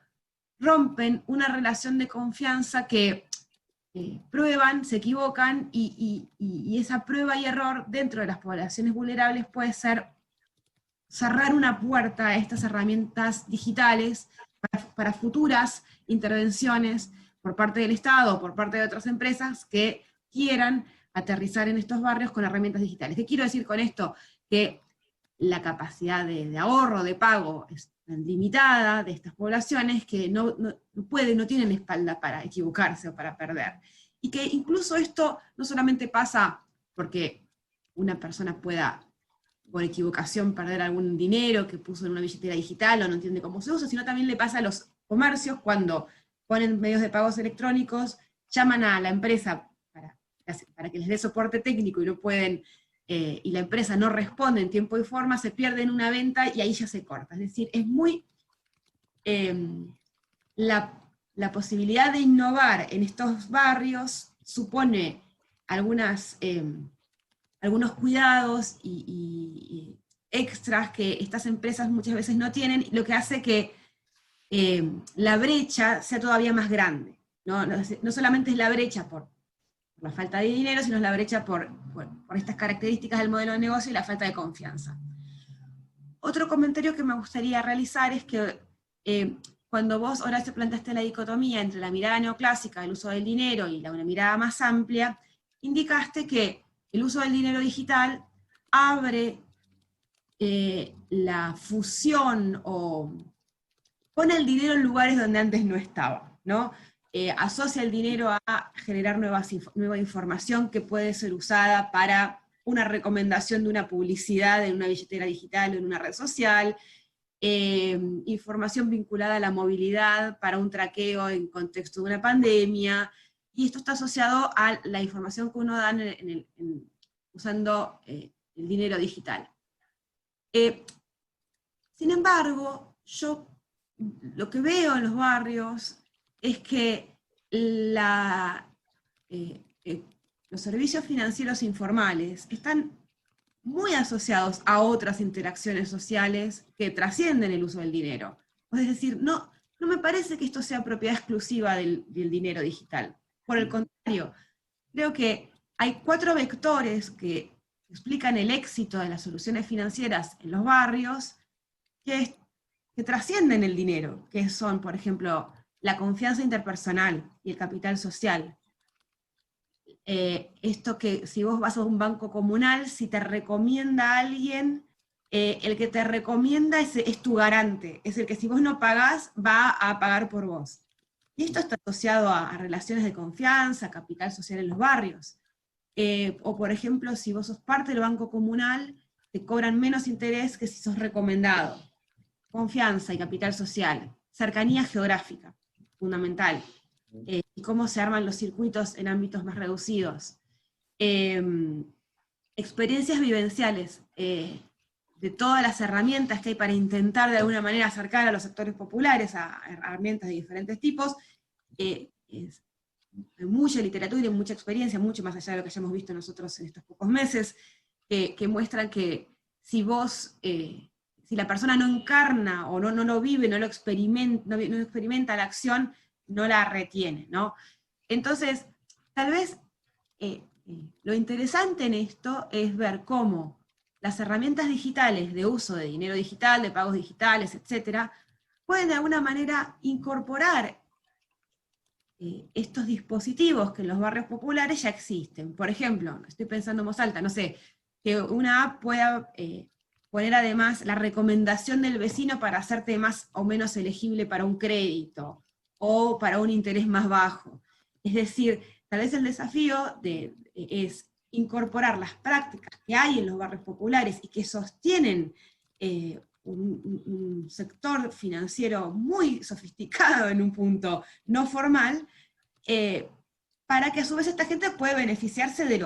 rompen una relación de confianza que prueban, se equivocan, y esa prueba y error dentro de las poblaciones vulnerables puede ser cerrar una puerta a estas herramientas digitales para futuras intervenciones por parte del Estado o por parte de otras empresas que quieran aterrizar en estos barrios con herramientas digitales. ¿Qué quiero decir con esto? Que la capacidad de ahorro, de pago, es tan limitada de estas poblaciones que no tienen espalda para equivocarse o para perder. Y que incluso esto no solamente pasa porque una persona pueda, por equivocación, perder algún dinero que puso en una billetera digital o no entiende cómo se usa, sino también le pasa a los comercios cuando ponen medios de pagos electrónicos, llaman a la empresa para que les dé soporte técnico y no pueden, y la empresa no responde en tiempo y forma, se pierden una venta y ahí ya se corta. Es decir, es muy la posibilidad de innovar en estos barrios supone algunos cuidados y extras que estas empresas muchas veces no tienen, lo que hace que la brecha sea todavía más grande. No solamente es la brecha por la falta de dinero, sino es la brecha por estas características del modelo de negocio y la falta de confianza. Otro comentario que me gustaría realizar es que cuando vos, Horacio, planteaste la dicotomía entre la mirada neoclásica del uso del dinero y una mirada más amplia, indicaste que el uso del dinero digital abre la fusión o pone el dinero en lugares donde antes no estaba, ¿no? Asocia el dinero a generar nueva información que puede ser usada para una recomendación de una publicidad en una billetera digital o en una red social, información vinculada a la movilidad para un traqueo en contexto de una pandemia, y esto está asociado a la información que uno da usando el dinero digital. Sin embargo, yo lo que veo en los barrios es que los servicios financieros informales están muy asociados a otras interacciones sociales que trascienden el uso del dinero. Es decir, no me parece que esto sea propiedad exclusiva del dinero digital. Por el contrario, creo que hay 4 vectores que explican el éxito de las soluciones financieras en los barrios que trascienden el dinero, que son, por ejemplo, la confianza interpersonal y el capital social. Esto que si vos vas a un banco comunal, si te recomienda a alguien, el que te recomienda es tu garante, es el que si vos no pagás, va a pagar por vos. Y esto está asociado a relaciones de confianza, capital social en los barrios. O por ejemplo, si vos sos parte del banco comunal, te cobran menos interés que si sos recomendado. Confianza y capital social. Cercanía geográfica, fundamental. Y cómo se arman los circuitos en ámbitos más reducidos. Experiencias vivenciales de todas las herramientas que hay para intentar de alguna manera acercar a los sectores populares a herramientas de diferentes tipos. Hay mucha literatura y mucha experiencia, mucho más allá de lo que hayamos visto nosotros en estos pocos meses, que muestran que si la persona no encarna o no lo vive, no experimenta la acción, no la retiene, ¿no? Entonces, tal vez lo interesante en esto es ver cómo las herramientas digitales de uso de dinero digital, de pagos digitales, etcétera, pueden de alguna manera incorporar estos dispositivos que en los barrios populares ya existen. Por ejemplo, estoy pensando en voz alta, no sé, que una app pueda poner además la recomendación del vecino para hacerte más o menos elegible para un crédito, o para un interés más bajo. Es decir, tal vez el desafío es incorporar las prácticas que hay en los barrios populares y que sostienen un sector financiero muy sofisticado en un punto no formal, para que a su vez esta gente pueda beneficiarse del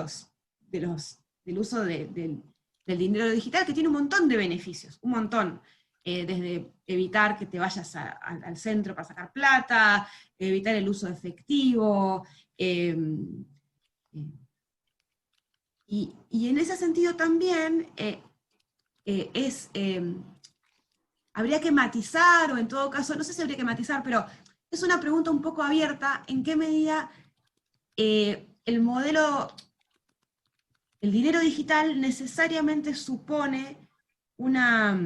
uso del dinero digital, que tiene un montón de beneficios, un montón. Desde evitar que te vayas al centro para sacar plata, evitar el uso de efectivo, y en ese sentido también habría que matizar, o en todo caso, no sé si habría que matizar, pero es una pregunta un poco abierta, en qué medida el dinero digital necesariamente supone una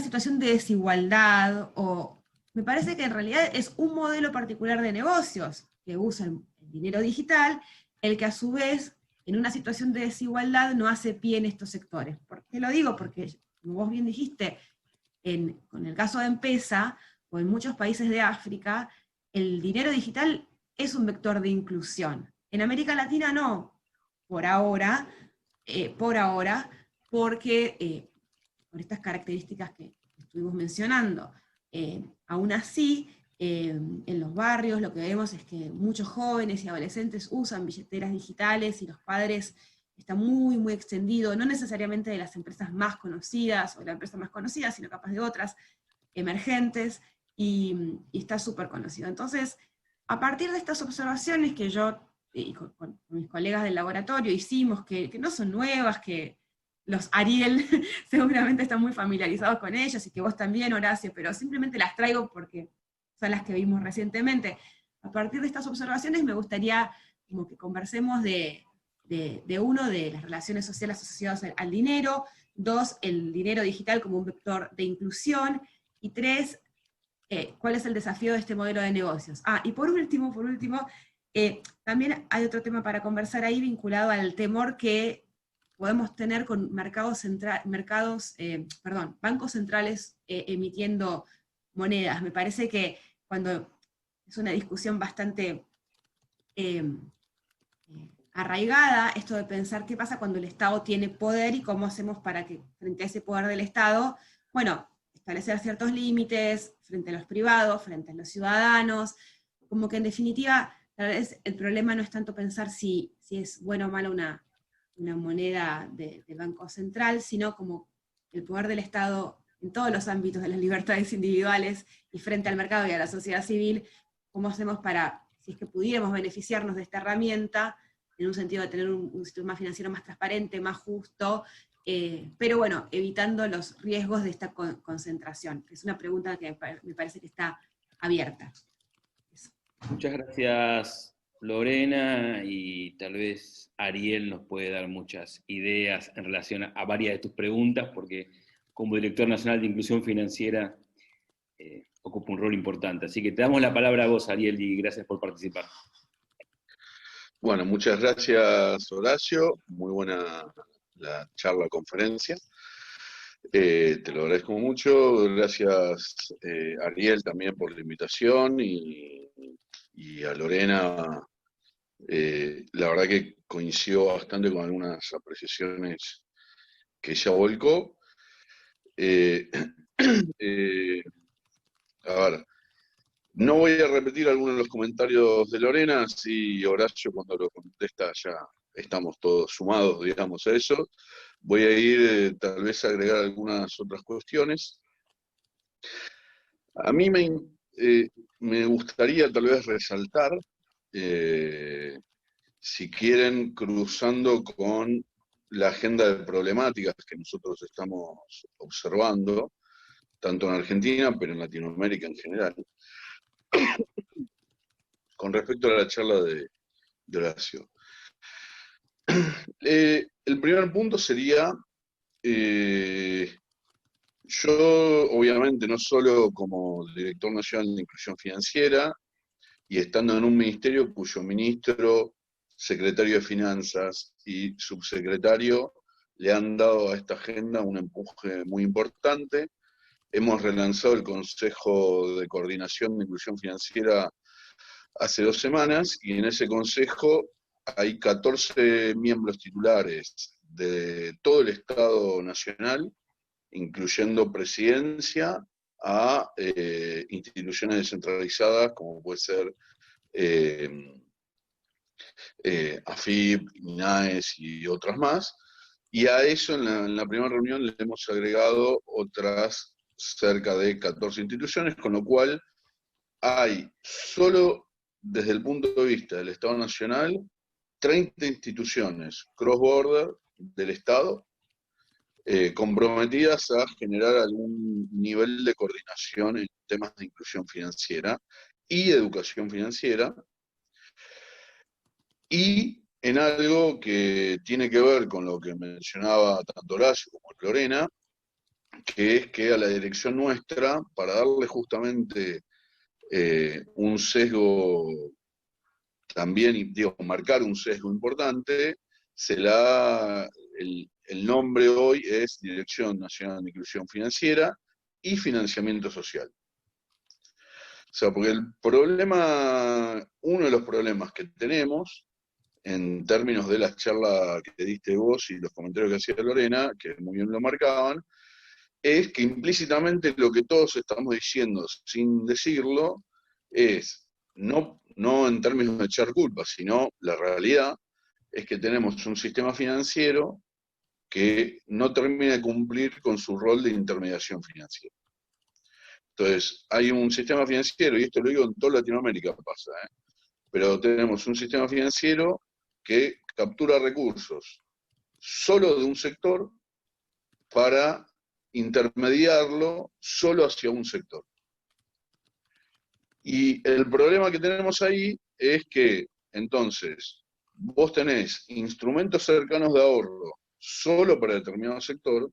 situación de desigualdad, o me parece que en realidad es un modelo particular de negocios que usa el dinero digital, el que a su vez en una situación de desigualdad no hace pie en estos sectores. ¿Por qué lo digo? Porque, como vos bien dijiste, con el caso de M-Pesa, o en muchos países de África, el dinero digital es un vector de inclusión. En América Latina no, por ahora, porque por estas características que estuvimos mencionando. Aún así, en los barrios lo que vemos es que muchos jóvenes y adolescentes usan billeteras digitales, y los padres están muy, muy extendidos, no necesariamente de las empresas más conocidas, o la empresa más conocida, sino capaz de otras emergentes, y está súper conocido. Entonces, a partir de estas observaciones que yo y con mis colegas del laboratorio hicimos, que no son nuevas, que los Ariel seguramente están muy familiarizados con ellas, y que vos también, Horacio, pero simplemente las traigo porque son las que vimos recientemente. A partir de estas observaciones me gustaría como que conversemos de uno, de las relaciones sociales asociadas al dinero; 2, el dinero digital como un vector de inclusión; y 3, cuál es el desafío de este modelo de negocios. Y por último, también hay otro tema para conversar ahí vinculado al temor que podemos tener con bancos centrales emitiendo monedas. Me parece que cuando es una discusión bastante arraigada, esto de pensar qué pasa cuando el Estado tiene poder y cómo hacemos para que frente a ese poder del Estado, bueno, establecer ciertos límites frente a los privados, frente a los ciudadanos, como que en definitiva, tal vez el problema no es tanto pensar si es bueno o malo una moneda del Banco Central, sino como el poder del Estado en todos los ámbitos de las libertades individuales y frente al mercado y a la sociedad civil, cómo hacemos para, si es que pudiéramos beneficiarnos de esta herramienta, en un sentido de tener un sistema financiero más transparente, más justo, pero bueno, evitando los riesgos de esta concentración, que es una pregunta que me parece que está abierta. Eso. Muchas gracias, Lorena, y tal vez Ariel nos puede dar muchas ideas en relación a varias de tus preguntas, porque como director nacional de inclusión financiera ocupa un rol importante. Así que te damos la palabra a vos, Ariel, y gracias por participar. Bueno, muchas gracias, Horacio. Muy buena la charla, conferencia. Te lo agradezco mucho. Gracias, Ariel, también por la invitación y a Lorena. La verdad que coincido bastante con algunas apreciaciones que ella volcó. A ver, no voy a repetir algunos de los comentarios de Lorena, sí, Horacio cuando lo contesta ya estamos todos sumados, digamos, a eso. Voy a ir tal vez a agregar algunas otras cuestiones. A mí me gustaría tal vez resaltar, si quieren, cruzando con la agenda de problemáticas que nosotros estamos observando, tanto en Argentina, pero en Latinoamérica en general, con respecto a la charla de Horacio. El primer punto sería, yo obviamente no solo como director nacional de inclusión financiera, y estando en un ministerio cuyo ministro, secretario de Finanzas y subsecretario le han dado a esta agenda un empuje muy importante. Hemos relanzado el Consejo de Coordinación de Inclusión Financiera hace 2 semanas, y en ese consejo hay 14 miembros titulares de todo el Estado Nacional, incluyendo presidencia, a instituciones descentralizadas, como puede ser AFIP, INAES y otras más. Y a eso en la primera reunión le hemos agregado otras cerca de 14 instituciones, con lo cual hay solo desde el punto de vista del Estado Nacional 30 instituciones cross-border del Estado comprometidas a generar algún nivel de coordinación en temas de inclusión financiera y educación financiera, y en algo que tiene que ver con lo que mencionaba tanto Horacio como Lorena, que es que a la dirección nuestra, para darle justamente un sesgo también, digo, marcar un sesgo importante, el nombre hoy es Dirección Nacional de Inclusión Financiera y Financiamiento Social. O sea, porque uno de los problemas que tenemos, en términos de la charla que diste vos y los comentarios que hacía Lorena, que muy bien lo marcaban, es que implícitamente lo que todos estamos diciendo sin decirlo es, no en términos de echar culpa, sino la realidad es que tenemos un sistema financiero que no termina de cumplir con su rol de intermediación financiera. Entonces, hay un sistema financiero, y esto lo digo en toda Latinoamérica pasa, pero tenemos un sistema financiero que captura recursos solo de un sector para intermediarlo solo hacia un sector. Y el problema que tenemos ahí es que, entonces, vos tenés instrumentos cercanos de ahorro solo para determinado sector,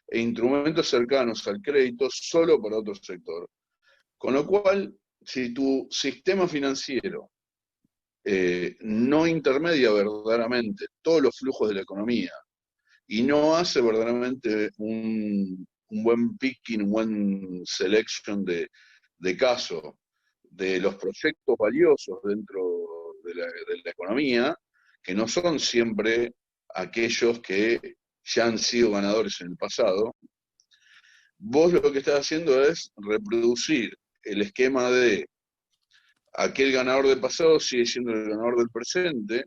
e instrumentos cercanos al crédito solo para otro sector. Con lo cual, si tu sistema financiero no intermedia verdaderamente todos los flujos de la economía y no hace verdaderamente un buen picking, un buen selection de casos de los proyectos valiosos dentro de la economía, que no son siempre aquellos que ya han sido ganadores en el pasado, vos lo que estás haciendo es reproducir el esquema de aquel ganador del pasado sigue siendo el ganador del presente,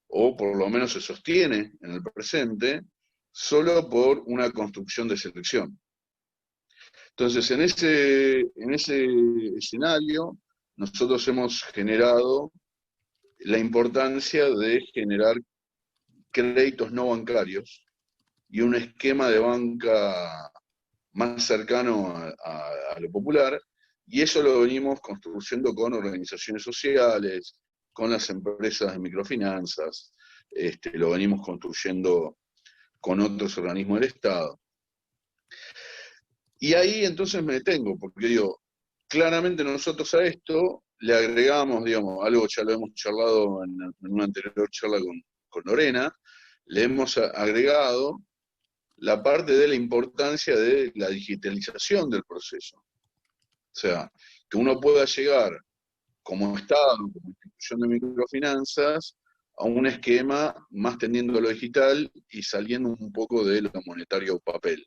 o por lo menos se sostiene en el presente, solo por una construcción de selección. Entonces, en ese escenario, nosotros hemos generado la importancia de generar créditos no bancarios y un esquema de banca más cercano a lo popular, y eso lo venimos construyendo con organizaciones sociales, con las empresas de microfinanzas, lo venimos construyendo con otros organismos del Estado. Y ahí entonces me detengo, porque digo, claramente nosotros a esto le agregamos, digamos, algo ya lo hemos charlado en una anterior charla con Lorena, le hemos agregado la parte de la importancia de la digitalización del proceso. O sea, que uno pueda llegar como Estado, como institución de microfinanzas, a un esquema más tendiendo a lo digital y saliendo un poco de lo monetario papel.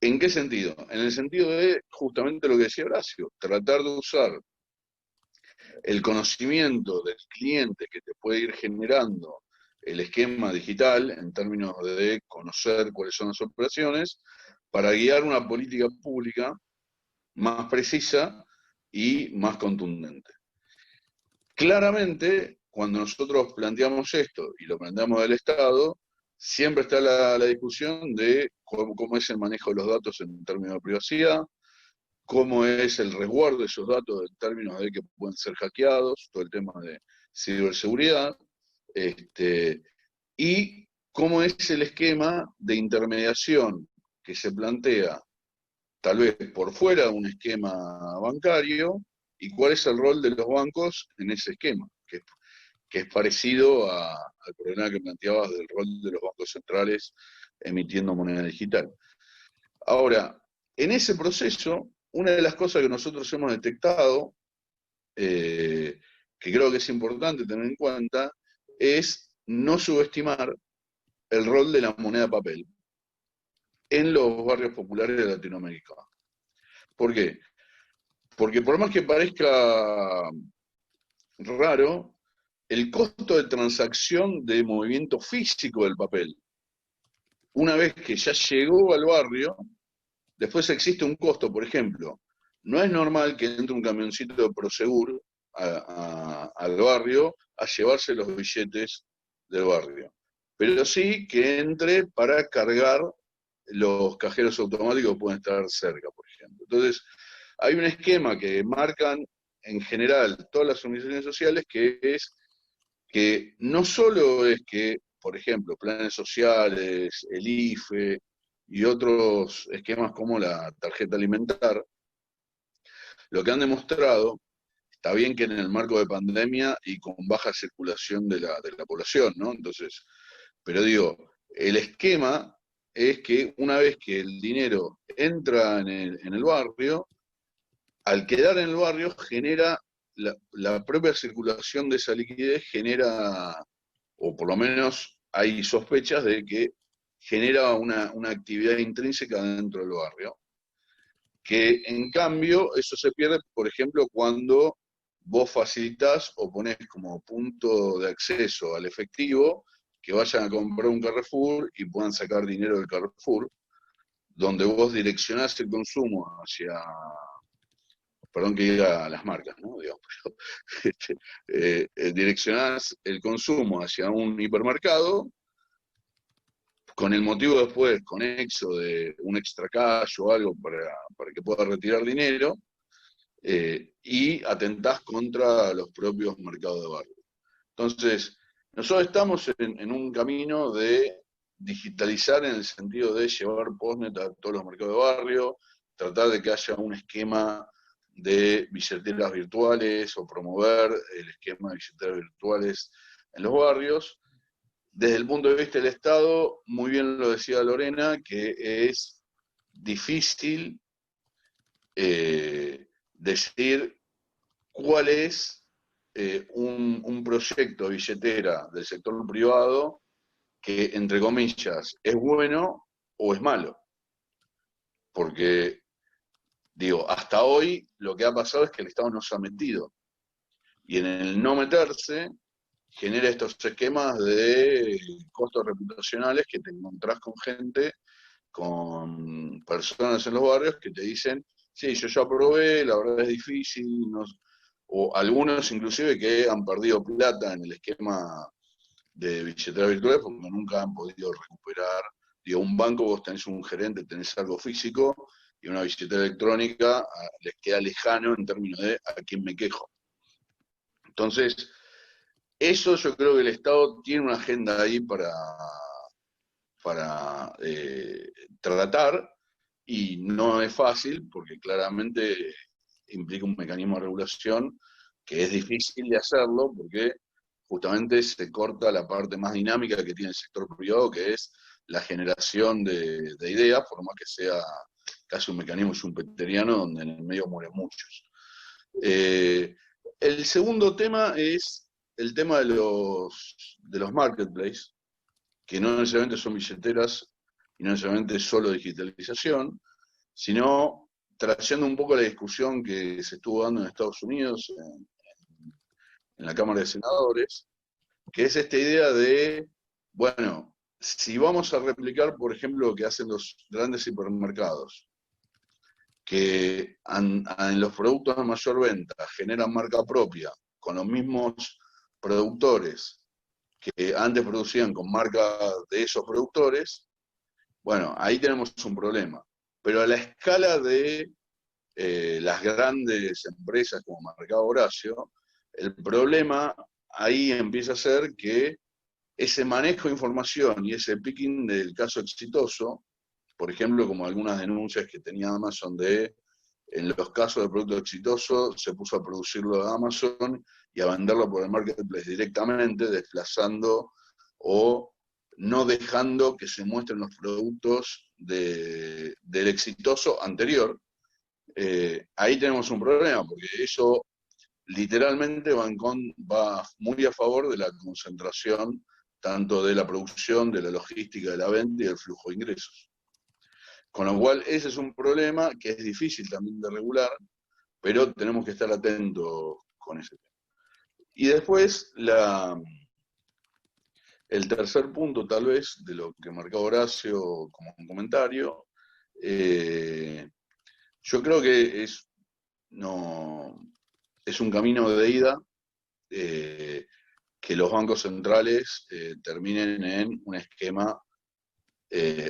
¿En qué sentido? En el sentido de justamente lo que decía Horacio, tratar de usar el conocimiento del cliente que te puede ir generando el esquema digital en términos de conocer cuáles son las operaciones para guiar una política pública más precisa y más contundente. Claramente, cuando nosotros planteamos esto y lo planteamos del Estado, siempre está la discusión de cómo es el manejo de los datos en términos de privacidad, cómo es el resguardo de esos datos en términos de que pueden ser hackeados, todo el tema de ciberseguridad, y cómo es el esquema de intermediación que se plantea tal vez por fuera de un esquema bancario, y cuál es el rol de los bancos en ese esquema, que es parecido al problema que planteabas del rol de los bancos centrales emitiendo moneda digital. Ahora, en ese proceso, una de las cosas que nosotros hemos detectado, que creo que es importante tener en cuenta, es no subestimar el rol de la moneda papel en los barrios populares de Latinoamérica. ¿Por qué? Porque por más que parezca raro, el costo de transacción de movimiento físico del papel, una vez que ya llegó al barrio, después existe un costo. Por ejemplo, no es normal que entre un camioncito de Prosegur al barrio a llevarse los billetes del barrio, pero sí que entre para cargar los cajeros automáticos que pueden estar cerca, por ejemplo. Entonces, hay un esquema que marcan en general todas las organizaciones sociales, que es que no solo es que, por ejemplo, planes sociales, el IFE y otros esquemas como la tarjeta alimentar, lo que han demostrado, está bien que en el marco de pandemia y con baja circulación de la población, ¿no? Entonces, pero digo, el esquema es que una vez que el dinero entra en el barrio, al quedar en el barrio genera la propia circulación de esa liquidez, genera, o por lo menos hay sospechas de que genera una actividad intrínseca dentro del barrio, que en cambio eso se pierde, por ejemplo, cuando vos facilitas o ponés como punto de acceso al efectivo que vayan a comprar un Carrefour y puedan sacar dinero del Carrefour, donde vos direccionás el consumo hacia, perdón que diga las marcas, ¿no? Digamos, pero, direccionás el consumo hacia un hipermercado, con el motivo después conexo de un extra cash o algo para que pueda retirar dinero, y atentás contra los propios mercados de barrio. Entonces, nosotros estamos en un camino de digitalizar en el sentido de llevar postnet a todos los mercados de barrio, tratar de que haya un esquema de billeteras virtuales o promover el esquema de billeteras virtuales en los barrios. Desde el punto de vista del Estado, muy bien lo decía Lorena, que es difícil decir cuál es un proyecto de billetera del sector privado que, entre comillas, es bueno o es malo. porque, digo, hasta hoy lo que ha pasado es que el Estado no se ha metido. Y en el no meterse, genera estos esquemas de costos reputacionales que te encontrás con gente, con personas en los barrios que te dicen, sí, yo ya probé, la verdad es difícil, o algunos inclusive que han perdido plata en el esquema de billeteras virtuales porque nunca han podido recuperar. Digo, un banco, vos tenés un gerente, tenés algo físico, y una billetera electrónica les queda lejano en términos de a quién me quejo. Entonces, eso yo creo que el Estado tiene una agenda ahí para tratar, y no es fácil, porque claramente implica un mecanismo de regulación que es difícil de hacerlo, porque justamente se corta la parte más dinámica que tiene el sector privado, que es la generación de ideas, por más que sea casi un mecanismo schumpeteriano donde en el medio mueren muchos. El segundo tema es el tema de los marketplaces, que no necesariamente son billeteras y no necesariamente solo digitalización, sino trayendo un poco la discusión que se estuvo dando en Estados Unidos, en la Cámara de Senadores, que es esta idea de, bueno, si vamos a replicar, por ejemplo, lo que hacen los grandes hipermercados, que en los productos de mayor venta generan marca propia, con los mismos productores que antes producían con marca de esos productores, bueno, ahí tenemos un problema. Pero a la escala de las grandes empresas como Mercado Horacio, el problema ahí empieza a ser que ese manejo de información y ese picking del caso exitoso, por ejemplo, como algunas denuncias que tenía Amazon en los casos de producto exitoso, se puso a producirlo de Amazon y a venderlo por el marketplace directamente, desplazando o no dejando que se muestren los productos del exitoso anterior. Ahí tenemos un problema, porque eso literalmente va muy a favor de la concentración tanto de la producción, de la logística, de la venta y del flujo de ingresos. Con lo cual, ese es un problema que es difícil también de regular, pero tenemos que estar atentos con ese tema. Y después, el tercer punto, tal vez, de lo que marcaba Horacio como un comentario, yo creo que es un camino de ida que los bancos centrales terminen en un esquema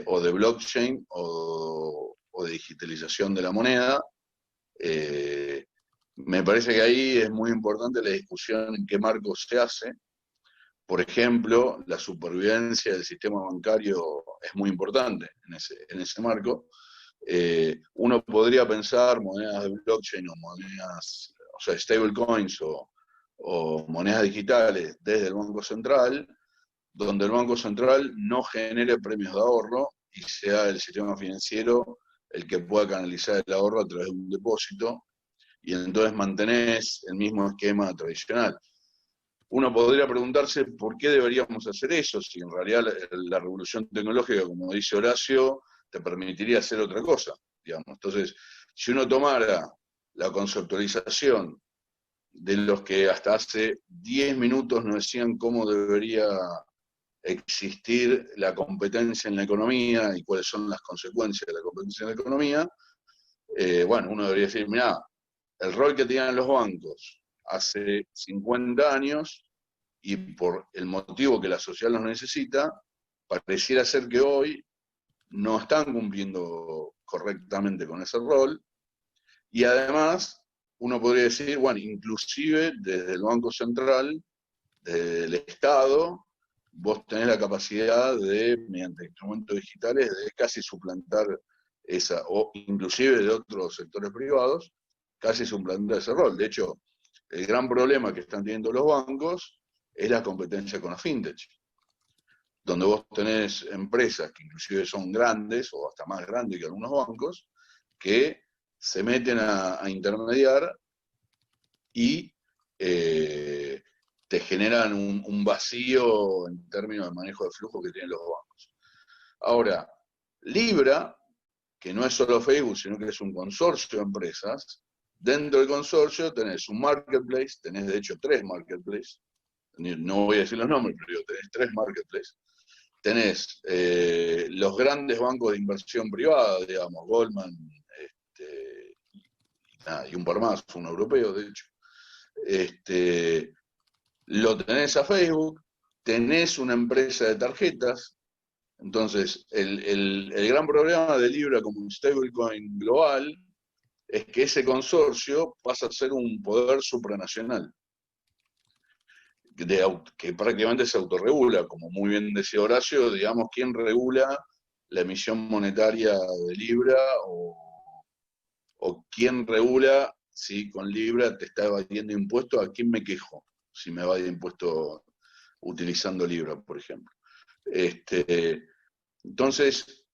o de blockchain o de digitalización de la moneda. Me parece que ahí es muy importante la discusión en qué marco se hace. Por ejemplo, la supervivencia del sistema bancario es muy importante en ese marco. Uno podría pensar monedas de blockchain o monedas, o sea, stablecoins o monedas digitales desde el Banco Central, donde el Banco Central no genere premios de ahorro y sea el sistema financiero el que pueda canalizar el ahorro a través de un depósito, y entonces mantenés el mismo esquema tradicional. Uno podría preguntarse por qué deberíamos hacer eso, si en realidad la revolución tecnológica, como dice Horacio, te permitiría hacer otra cosa, digamos. Entonces, si uno tomara la conceptualización de los que hasta hace 10 minutos nos decían cómo debería existir la competencia en la economía y cuáles son las consecuencias de la competencia en la economía, bueno, uno debería decir, mirá, el rol que tenían los bancos hace 50 años y por el motivo que la sociedad los necesita, pareciera ser que hoy no están cumpliendo correctamente con ese rol, y además uno podría decir, bueno, inclusive desde el Banco Central, desde el Estado, vos tenés la capacidad de, mediante instrumentos digitales, de casi suplantar esa, o inclusive de otros sectores privados, casi suplantar ese rol. De hecho, el gran problema que están teniendo los bancos es la competencia con la fintech, donde vos tenés empresas que inclusive son grandes, o hasta más grandes que algunos bancos, que se meten a intermediar y te generan un vacío en términos de manejo de flujo que tienen los bancos. Ahora, Libra, que no es solo Facebook, sino que es un consorcio de empresas. Dentro del consorcio tenés un marketplace, tenés de hecho 3 marketplaces, no voy a decir los nombres, pero tenés 3 marketplaces. Tenés los grandes bancos de inversión privada, digamos, Goldman, y un par más, un europeo de hecho. Lo tenés a Facebook, tenés una empresa de tarjetas. Entonces, el gran problema de Libra como un stablecoin global es que ese consorcio pasa a ser un poder supranacional, que prácticamente se autorregula, como muy bien decía Horacio, digamos, ¿quién regula la emisión monetaria de Libra o quién regula si con Libra te está evadiendo impuestos? ¿A quién me quejo si me evade impuesto utilizando Libra, por ejemplo? Entonces,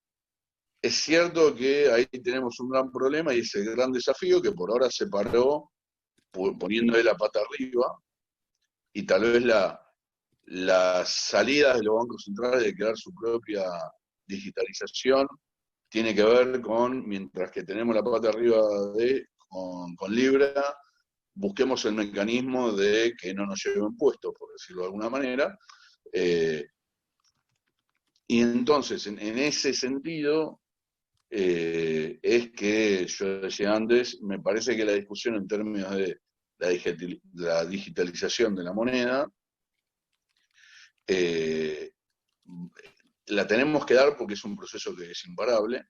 es cierto que ahí tenemos un gran problema y ese gran desafío que por ahora se paró poniéndole la pata arriba, y tal vez las salidas de los bancos centrales de crear su propia digitalización tiene que ver con, mientras que tenemos la pata arriba con Libra, busquemos el mecanismo de que no nos lleven puestos, por decirlo de alguna manera. Y entonces, en ese sentido, es que yo decía antes, me parece que la discusión en términos de la digitalización de la moneda, la tenemos que dar porque es un proceso que es imparable.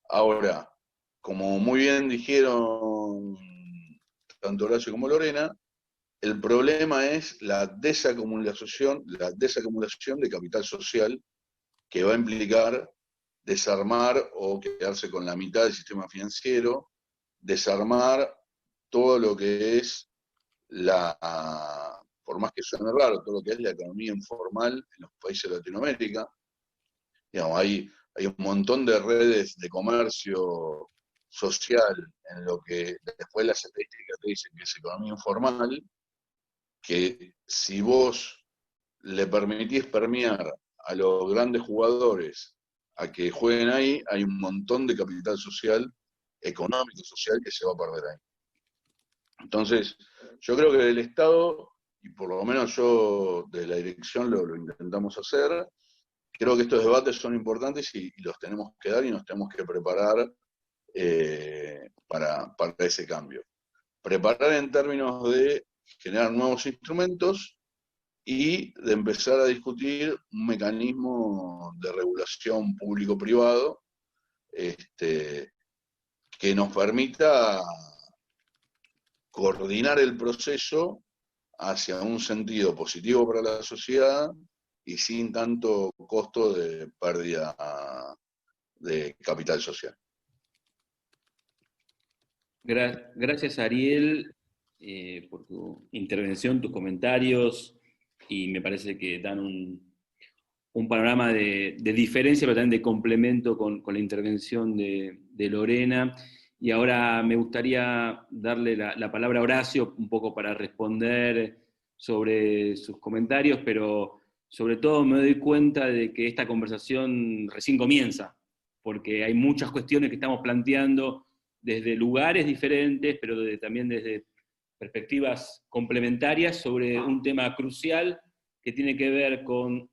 Ahora, como muy bien dijeron tanto Horacio como Lorena, el problema es la desacumulación de capital social que va a implicar desarmar o quedarse con la mitad del sistema financiero, desarmar todo lo que es por más que suene raro, todo lo que es la economía informal en los países de Latinoamérica. Digamos, hay un montón de redes de comercio social en lo que después las estadísticas te dicen que es economía informal, que si vos le permitís permear a los grandes jugadores a que jueguen ahí, hay un montón de capital social, económico, social, que se va a perder ahí. Entonces, yo creo que el Estado, y por lo menos yo de la dirección lo intentamos hacer, creo que estos debates son importantes y los tenemos que dar y nos tenemos que preparar para ese cambio. Preparar en términos de generar nuevos instrumentos y de empezar a discutir un mecanismo de regulación público-privado que nos permita coordinar el proceso hacia un sentido positivo para la sociedad y sin tanto costo de pérdida de capital social. Gracias, Ariel, por tu intervención, tus comentarios, y me parece que dan un panorama de diferencia, pero también de complemento con la intervención de Lorena. Y ahora me gustaría darle la palabra a Horacio un poco para responder sobre sus comentarios, pero sobre todo me doy cuenta de que esta conversación recién comienza, porque hay muchas cuestiones que estamos planteando desde lugares diferentes, pero también desde perspectivas complementarias sobre un tema crucial que tiene que ver con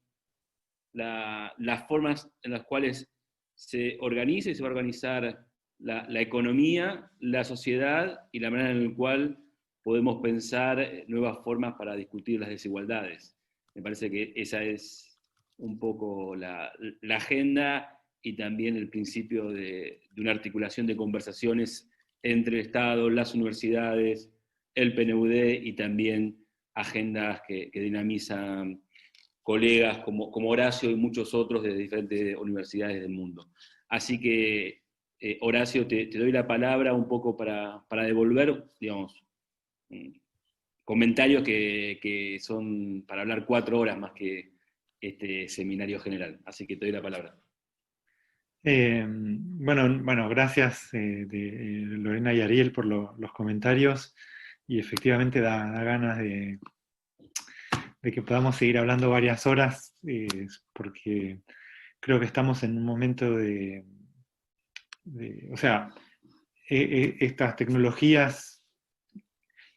las formas en las cuales se organiza y se va a organizar la economía, la sociedad y la manera en la cual podemos pensar nuevas formas para discutir las desigualdades. Me parece que esa es un poco la agenda y también el principio de una articulación de conversaciones entre el Estado, las universidades, el PNUD y también agendas que dinamizan colegas como Horacio y muchos otros de diferentes universidades del mundo. Así que, Horacio, te doy la palabra un poco para devolver, digamos, comentarios que son para hablar 4 horas más que este seminario general. Así que te doy la palabra. Bueno, gracias Lorena y Ariel por los comentarios, y efectivamente da ganas de que podamos seguir hablando varias horas, porque creo que estamos en un momento de o sea, estas tecnologías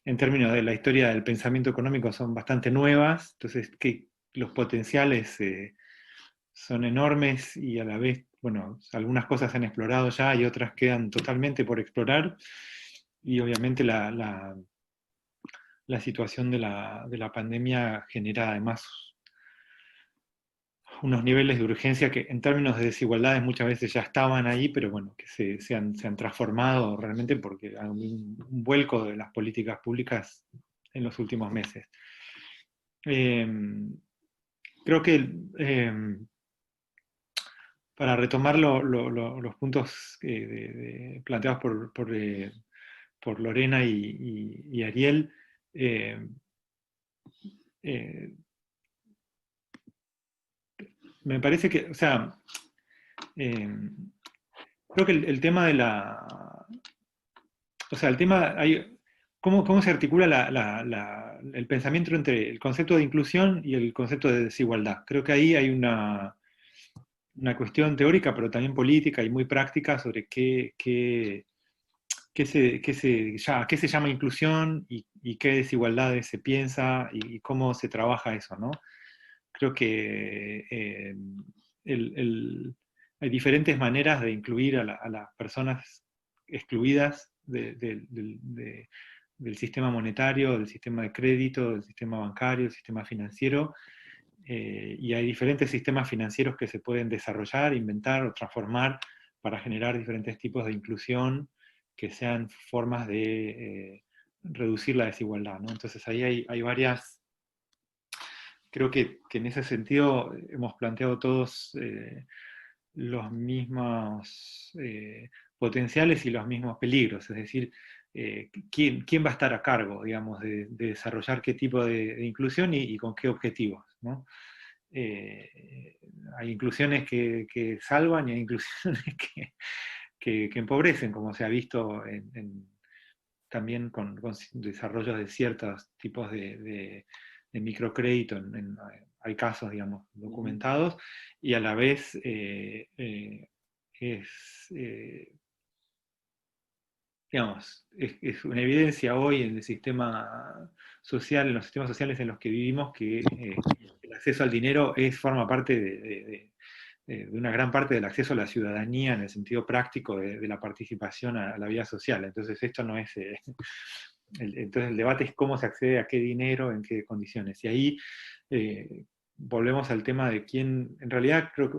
en términos de la historia del pensamiento económico son bastante nuevas, entonces que los potenciales son enormes y a la vez, bueno, algunas cosas se han explorado ya y otras quedan totalmente por explorar, y obviamente la situación de la pandemia genera además unos niveles de urgencia que en términos de desigualdades muchas veces ya estaban ahí, pero bueno, que se han transformado realmente porque hay un vuelco de las políticas públicas en los últimos meses. Creo que para retomar los puntos planteados por Lorena y Ariel, me parece que, o sea, creo que el tema de o sea, el tema, ¿cómo se articula el pensamiento entre el concepto de inclusión y el concepto de desigualdad? Creo que ahí hay una cuestión teórica, pero también política y muy práctica sobre a qué se llama inclusión y qué desigualdades se piensa y cómo se trabaja eso, ¿no? Creo que hay diferentes maneras de incluir a las personas excluidas del sistema monetario, del sistema de crédito, del sistema bancario, del sistema financiero, y hay diferentes sistemas financieros que se pueden desarrollar, inventar o transformar para generar diferentes tipos de inclusión que sean formas de reducir la desigualdad, ¿no? Entonces ahí hay varias. Creo que en ese sentido hemos planteado todos los mismos potenciales y los mismos peligros, es decir, ¿quién va a estar a cargo, digamos, de desarrollar qué tipo de inclusión y con qué objetivos, ¿no? Hay inclusiones que salvan y hay inclusiones que empobrecen, como se ha visto también con desarrollos de ciertos tipos de microcrédito, hay casos, digamos, documentados, y a la vez digamos, es una evidencia hoy en el sistema social, en los sistemas sociales en los que vivimos, que el acceso al dinero forma parte de una gran parte del acceso a la ciudadanía en el sentido práctico de la participación a la vida social. Entonces esto no es... entonces el debate es cómo se accede a qué dinero, en qué condiciones. Y ahí volvemos al tema de quién, en realidad creo que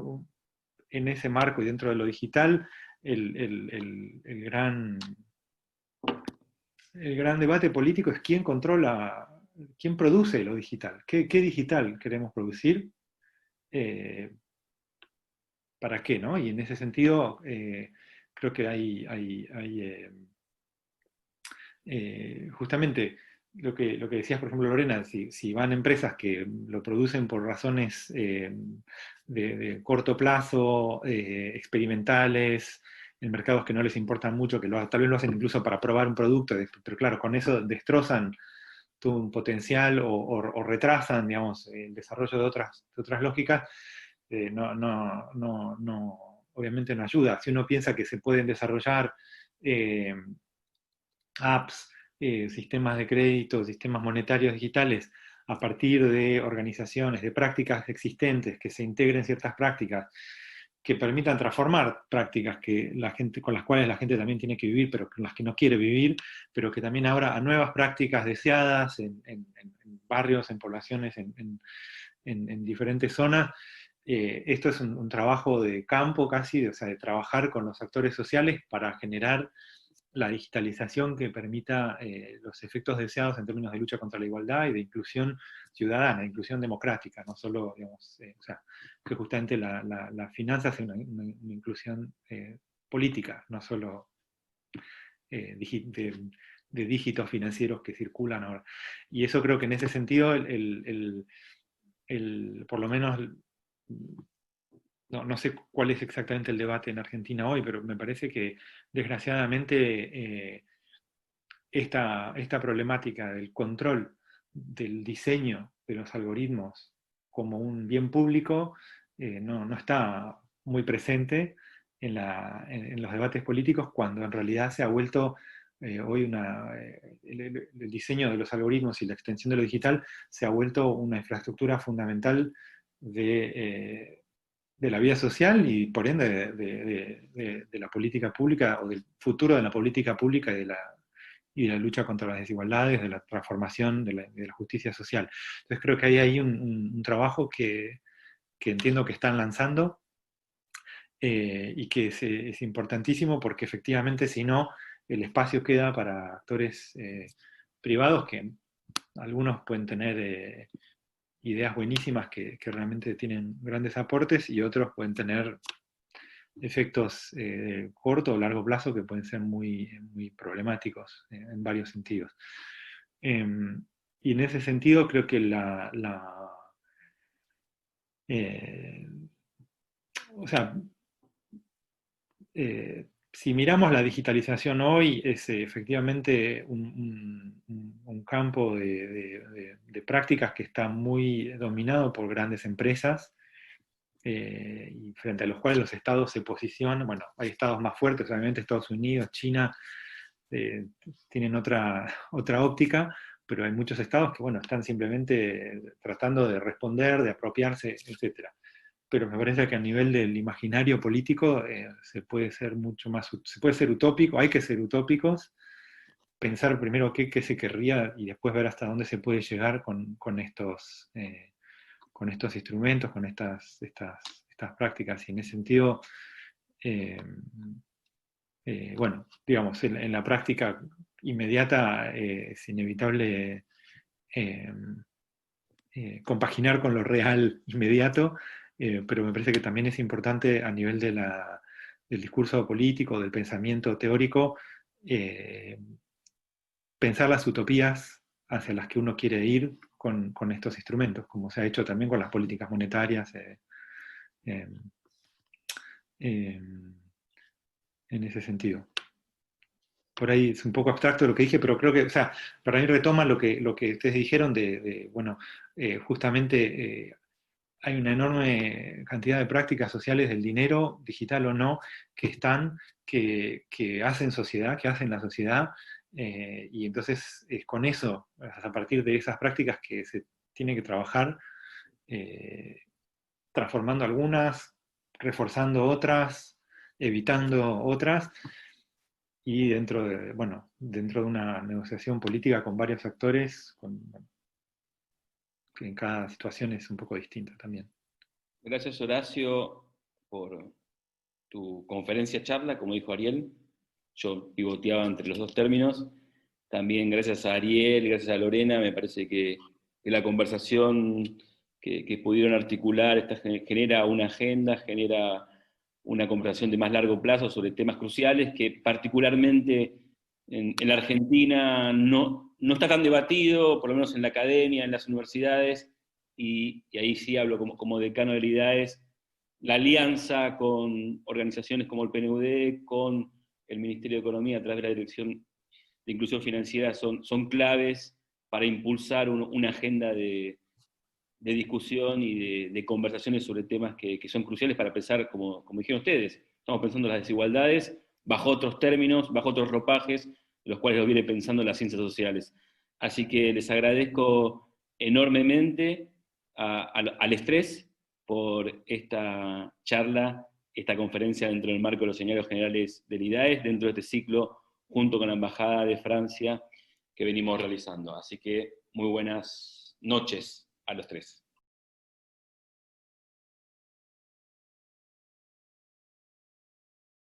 en ese marco y dentro de lo digital, el gran debate político es quién controla, quién produce lo digital, qué digital queremos producir, para qué, ¿no? Y en ese sentido creo que hay justamente lo que decías, por ejemplo, Lorena, si van empresas que lo producen por razones de corto plazo, experimentales, en mercados que no les importan mucho, que tal vez lo hacen incluso para probar un producto, pero claro, con eso destrozan todo un potencial o retrasan, digamos, el desarrollo de otras lógicas, obviamente no ayuda. Si uno piensa que se pueden desarrollar apps, sistemas de crédito, sistemas monetarios digitales, a partir de organizaciones, de prácticas existentes, que se integren ciertas prácticas, que permitan transformar prácticas con las cuales la gente también tiene que vivir, pero con las que no quiere vivir, pero que también abra a nuevas prácticas deseadas en barrios, en poblaciones, en diferentes zonas. Esto es un trabajo de campo casi, o sea, de trabajar con los actores sociales para generar la digitalización que permita los efectos deseados en términos de lucha contra la igualdad y de inclusión ciudadana, inclusión democrática, no solo, digamos, o sea, que justamente la finanza es una inclusión política, no solo de dígitos financieros que circulan ahora. Y eso creo que en ese sentido, por lo menos, no sé cuál es exactamente el debate en Argentina hoy, pero me parece que desgraciadamente esta problemática del control del diseño de los algoritmos como un bien público no está muy presente, en los debates políticos, cuando en realidad se ha vuelto hoy el diseño de los algoritmos y la extensión de lo digital se ha vuelto una infraestructura fundamental de la vida social y por ende de la política pública o del futuro de la política pública y de la lucha contra las desigualdades, de la transformación de la justicia social. Entonces creo que hay ahí un trabajo que entiendo que están lanzando y que es importantísimo porque efectivamente si no, el espacio queda para actores privados que algunos pueden tener ideas buenísimas que realmente tienen grandes aportes y otros pueden tener efectos de corto o largo plazo que pueden ser muy, muy problemáticos en varios sentidos. Y en ese sentido creo que o sea, si miramos la digitalización hoy, es efectivamente un campo de prácticas que está muy dominado por grandes empresas y frente a los cuales los estados se posicionan. Bueno, hay estados más fuertes, obviamente Estados Unidos, China, tienen otra óptica, pero hay muchos estados que, bueno, están simplemente tratando de responder, de apropiarse, etc. Pero me parece que a nivel del imaginario político se puede ser mucho más, se puede ser utópico, hay que ser utópicos, pensar primero qué se querría y después ver hasta dónde se puede llegar con estos instrumentos, con estas prácticas. Y en ese sentido, bueno, digamos, en la práctica inmediata es inevitable compaginar con lo real inmediato, pero me parece que también es importante a nivel del discurso político, del pensamiento teórico, pensar las utopías hacia las que uno quiere ir con estos instrumentos, como se ha hecho también con las políticas monetarias. En ese sentido. Por ahí es un poco abstracto lo que dije, pero creo que, o sea, para mí retoma lo que ustedes dijeron bueno, justamente hay una enorme cantidad de prácticas sociales del dinero, digital o no, que hacen sociedad, que hacen la sociedad, y entonces es con eso, a partir de esas prácticas que se tiene que trabajar, transformando algunas, reforzando otras, evitando otras, y bueno, dentro de una negociación política con varios actores, que en cada situación es un poco distinta también. Gracias, Horacio, por tu conferencia charla, como dijo Ariel. Yo pivoteaba entre los dos términos. También gracias a Ariel, gracias a Lorena, me parece que la conversación que pudieron articular genera una agenda, genera una conversación de más largo plazo sobre temas cruciales que particularmente en la Argentina no está tan debatido, por lo menos en la academia, en las universidades, y ahí sí hablo como decano de IDAES, la alianza con organizaciones como el PNUD, con el Ministerio de Economía a través de la Dirección de Inclusión Financiera son claves para impulsar una agenda de discusión y de conversaciones sobre temas que son cruciales para pensar, como dijeron ustedes, estamos pensando en las desigualdades bajo otros términos, bajo otros ropajes, de los cuales lo viene pensando las ciencias sociales. Así que les agradezco enormemente al Estrés por esta charla, esta conferencia dentro del marco de los señalarios generales del IDAES, dentro de este ciclo junto con la Embajada de Francia que venimos realizando. Así que muy buenas noches a los tres.